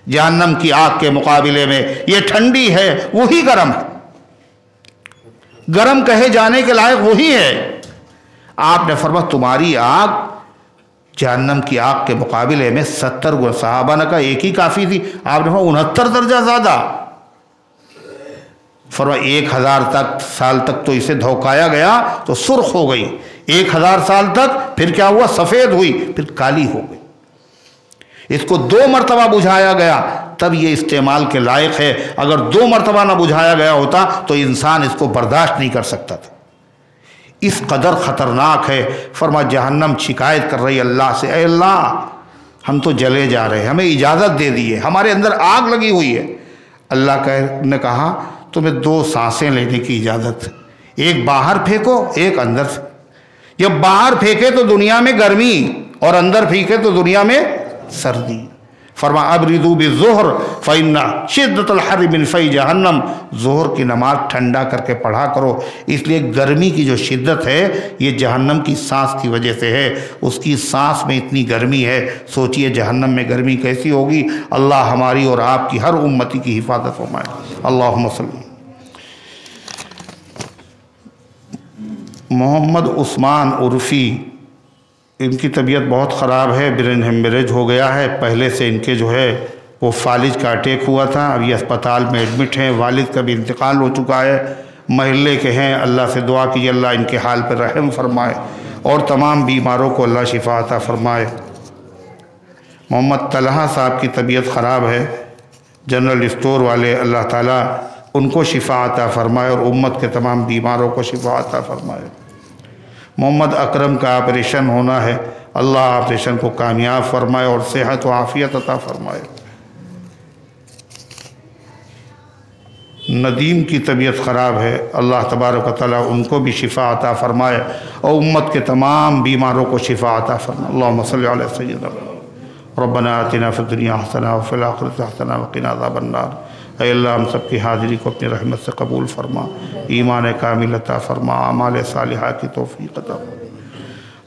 جہنم کی آگ کے مقابلے میں یہ ٹھنڈی ہے, وہی گرم ہے. گرم کہے جانے کے لائق وہی ہے. آپ نے فرمایا تمہاری آگ جہنم کی آگ کے مقابلے میں 70 گنا. صحابہ نے کہا ایک ہی کافی تھی. آپ نے فرمایا 69 درجہ زیادہ. فرمایا 1000 سال تک تو اسے دھوکایا گیا تو سرخ ہو گئی. 1000 سال تک پھر کیا ہوا؟ سفید ہوئی, پھر کالی ہو گئی. اس کو 2 مرتبہ بجھایا گیا تب یہ استعمال کے لائق ہے. اگر 2 مرتبہ نہ بجھایا گیا ہوتا تو انسان اس کو برداشت نہیں کر سکتا تھا. اس قدر خطرناک ہے. فرمایا جہنم شکایت کر رہی اللہ سے, اے اللہ ہم تو جلے جا رہے ہیں, ہمیں اجازت دے دیے, ہمارے اندر آگ لگی ہوئی ہے. اللہ نے کہا تمہیں 2 سانسیں لینے کی اجازت ہے, ایک باہر پھینکو ایک اندر سے. جب باہر پھینکے تو دنیا میں گرمی, اور اندر پھینکے تو دنیا میں سردی. فرمایا ابردوا بالظہر فإن شدۃ الحر من فی جہنم, ظہر کی نماز ٹھنڈا کر کے پڑھا کرو. اس لیے گرمی کی جو شدت ہے یہ جہنم کی سانس کی وجہ سے ہے. اس کی سانس میں اتنی گرمی ہے, سوچئے جہنم میں گرمی کیسی ہوگی. اللہ ہماری اور آپ کی ہر امتی کی حفاظت فرمائے. اللہم صلی. محمد عثمان عرفی, ان کی طبیعت بہت خراب ہے, برین ہیمریج ہو گیا ہے. پہلے سے ان کے جو ہے وہ فالج کا اٹیک ہوا تھا, اب یہ اسپتال میں ایڈمٹ ہیں. والد کا بھی انتقال ہو چکا ہے. محلے کے ہیں, اللہ سے دعا کیجیے اللہ ان کے حال پر رحم فرمائے, اور تمام بیماروں کو اللہ شفا عطا فرمائے. محمد طلحہ صاحب کی طبیعت خراب ہے, جنرل اسٹور والے, اللہ تعالیٰ ان کو شفا عطا فرمائے اور امت کے تمام بیماروں کو شفا عطا فرمائے. محمد اکرم کا آپریشن ہونا ہے, اللہ آپریشن کو کامیاب فرمائے اور صحت و عافیت عطا فرمائے. ندیم کی طبیعت خراب ہے، اللہ تبارک و تعالیٰ ان کو بھی شفا عطا فرمائے اور امت کے تمام بیماروں کو شفا عطا فرمائے۔ اللہم صلی علی سیدنا ربنا آتنا فی الدنیا حسنہ وفی الآخرۃ حسنہ وقنا عذاب النار۔ اے اللہ ہم سب کی حاضری کو اپنی رحمت سے قبول فرما، ایمان کامل عطا فرما، اعمال صالحہ کی توفیق عطا فرما،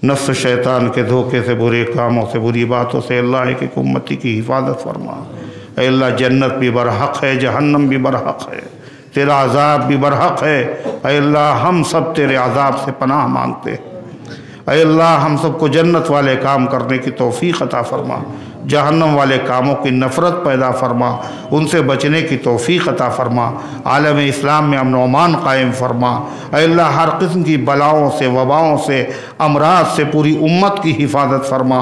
نفس شیطان کے دھوکے سے، برے کاموں سے، بری باتوں سے اللہ ایک ایک امتی کی حفاظت فرما۔ اے اللہ جنت بھی برحق ہے، جہنم بھی برحق ہے، تیرا عذاب بھی برحق ہے۔ اے اللہ ہم سب تیرے عذاب سے پناہ مانگتے ہیں۔ اے اللہ ہم سب کو جنت والے کام کرنے کی توفیق عطا فرما، جہنم والے کاموں کی نفرت پیدا فرما، ان سے بچنے کی توفیق عطا فرما، عالم اسلام میں امن و امان قائم فرما۔ اے اللہ ہر قسم کی بلاؤں سے، وباؤں سے، امراض سے پوری امت کی حفاظت فرما۔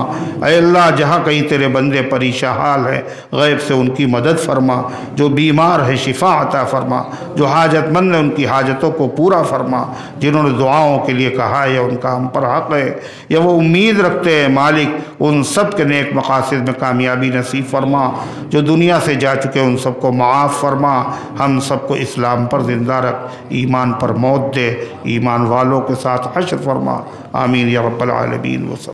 اے اللہ جہاں کہیں تیرے بندے پریشان حال ہیں، غیب سے ان کی مدد فرما، جو بیمار ہے شفا عطا فرما، جو حاجت مند ہے ان کی حاجتوں کو پورا فرما، جنہوں نے دعاؤں کے لیے کہا ہے یا ان کا ہم پر حق ہے یا وہ امید رکھتے ہیں مالک، ان سب کے نیک مقاصد میں کامیابی نصیب فرما، جو دنیا سے جا چکے ان سب کو معاف فرما، ہم سب کو اسلام پر زندہ رکھ، ایمان پر موت دے، ایمان والوں کے ساتھ حشر فرما، آمین یا رب العالمین۔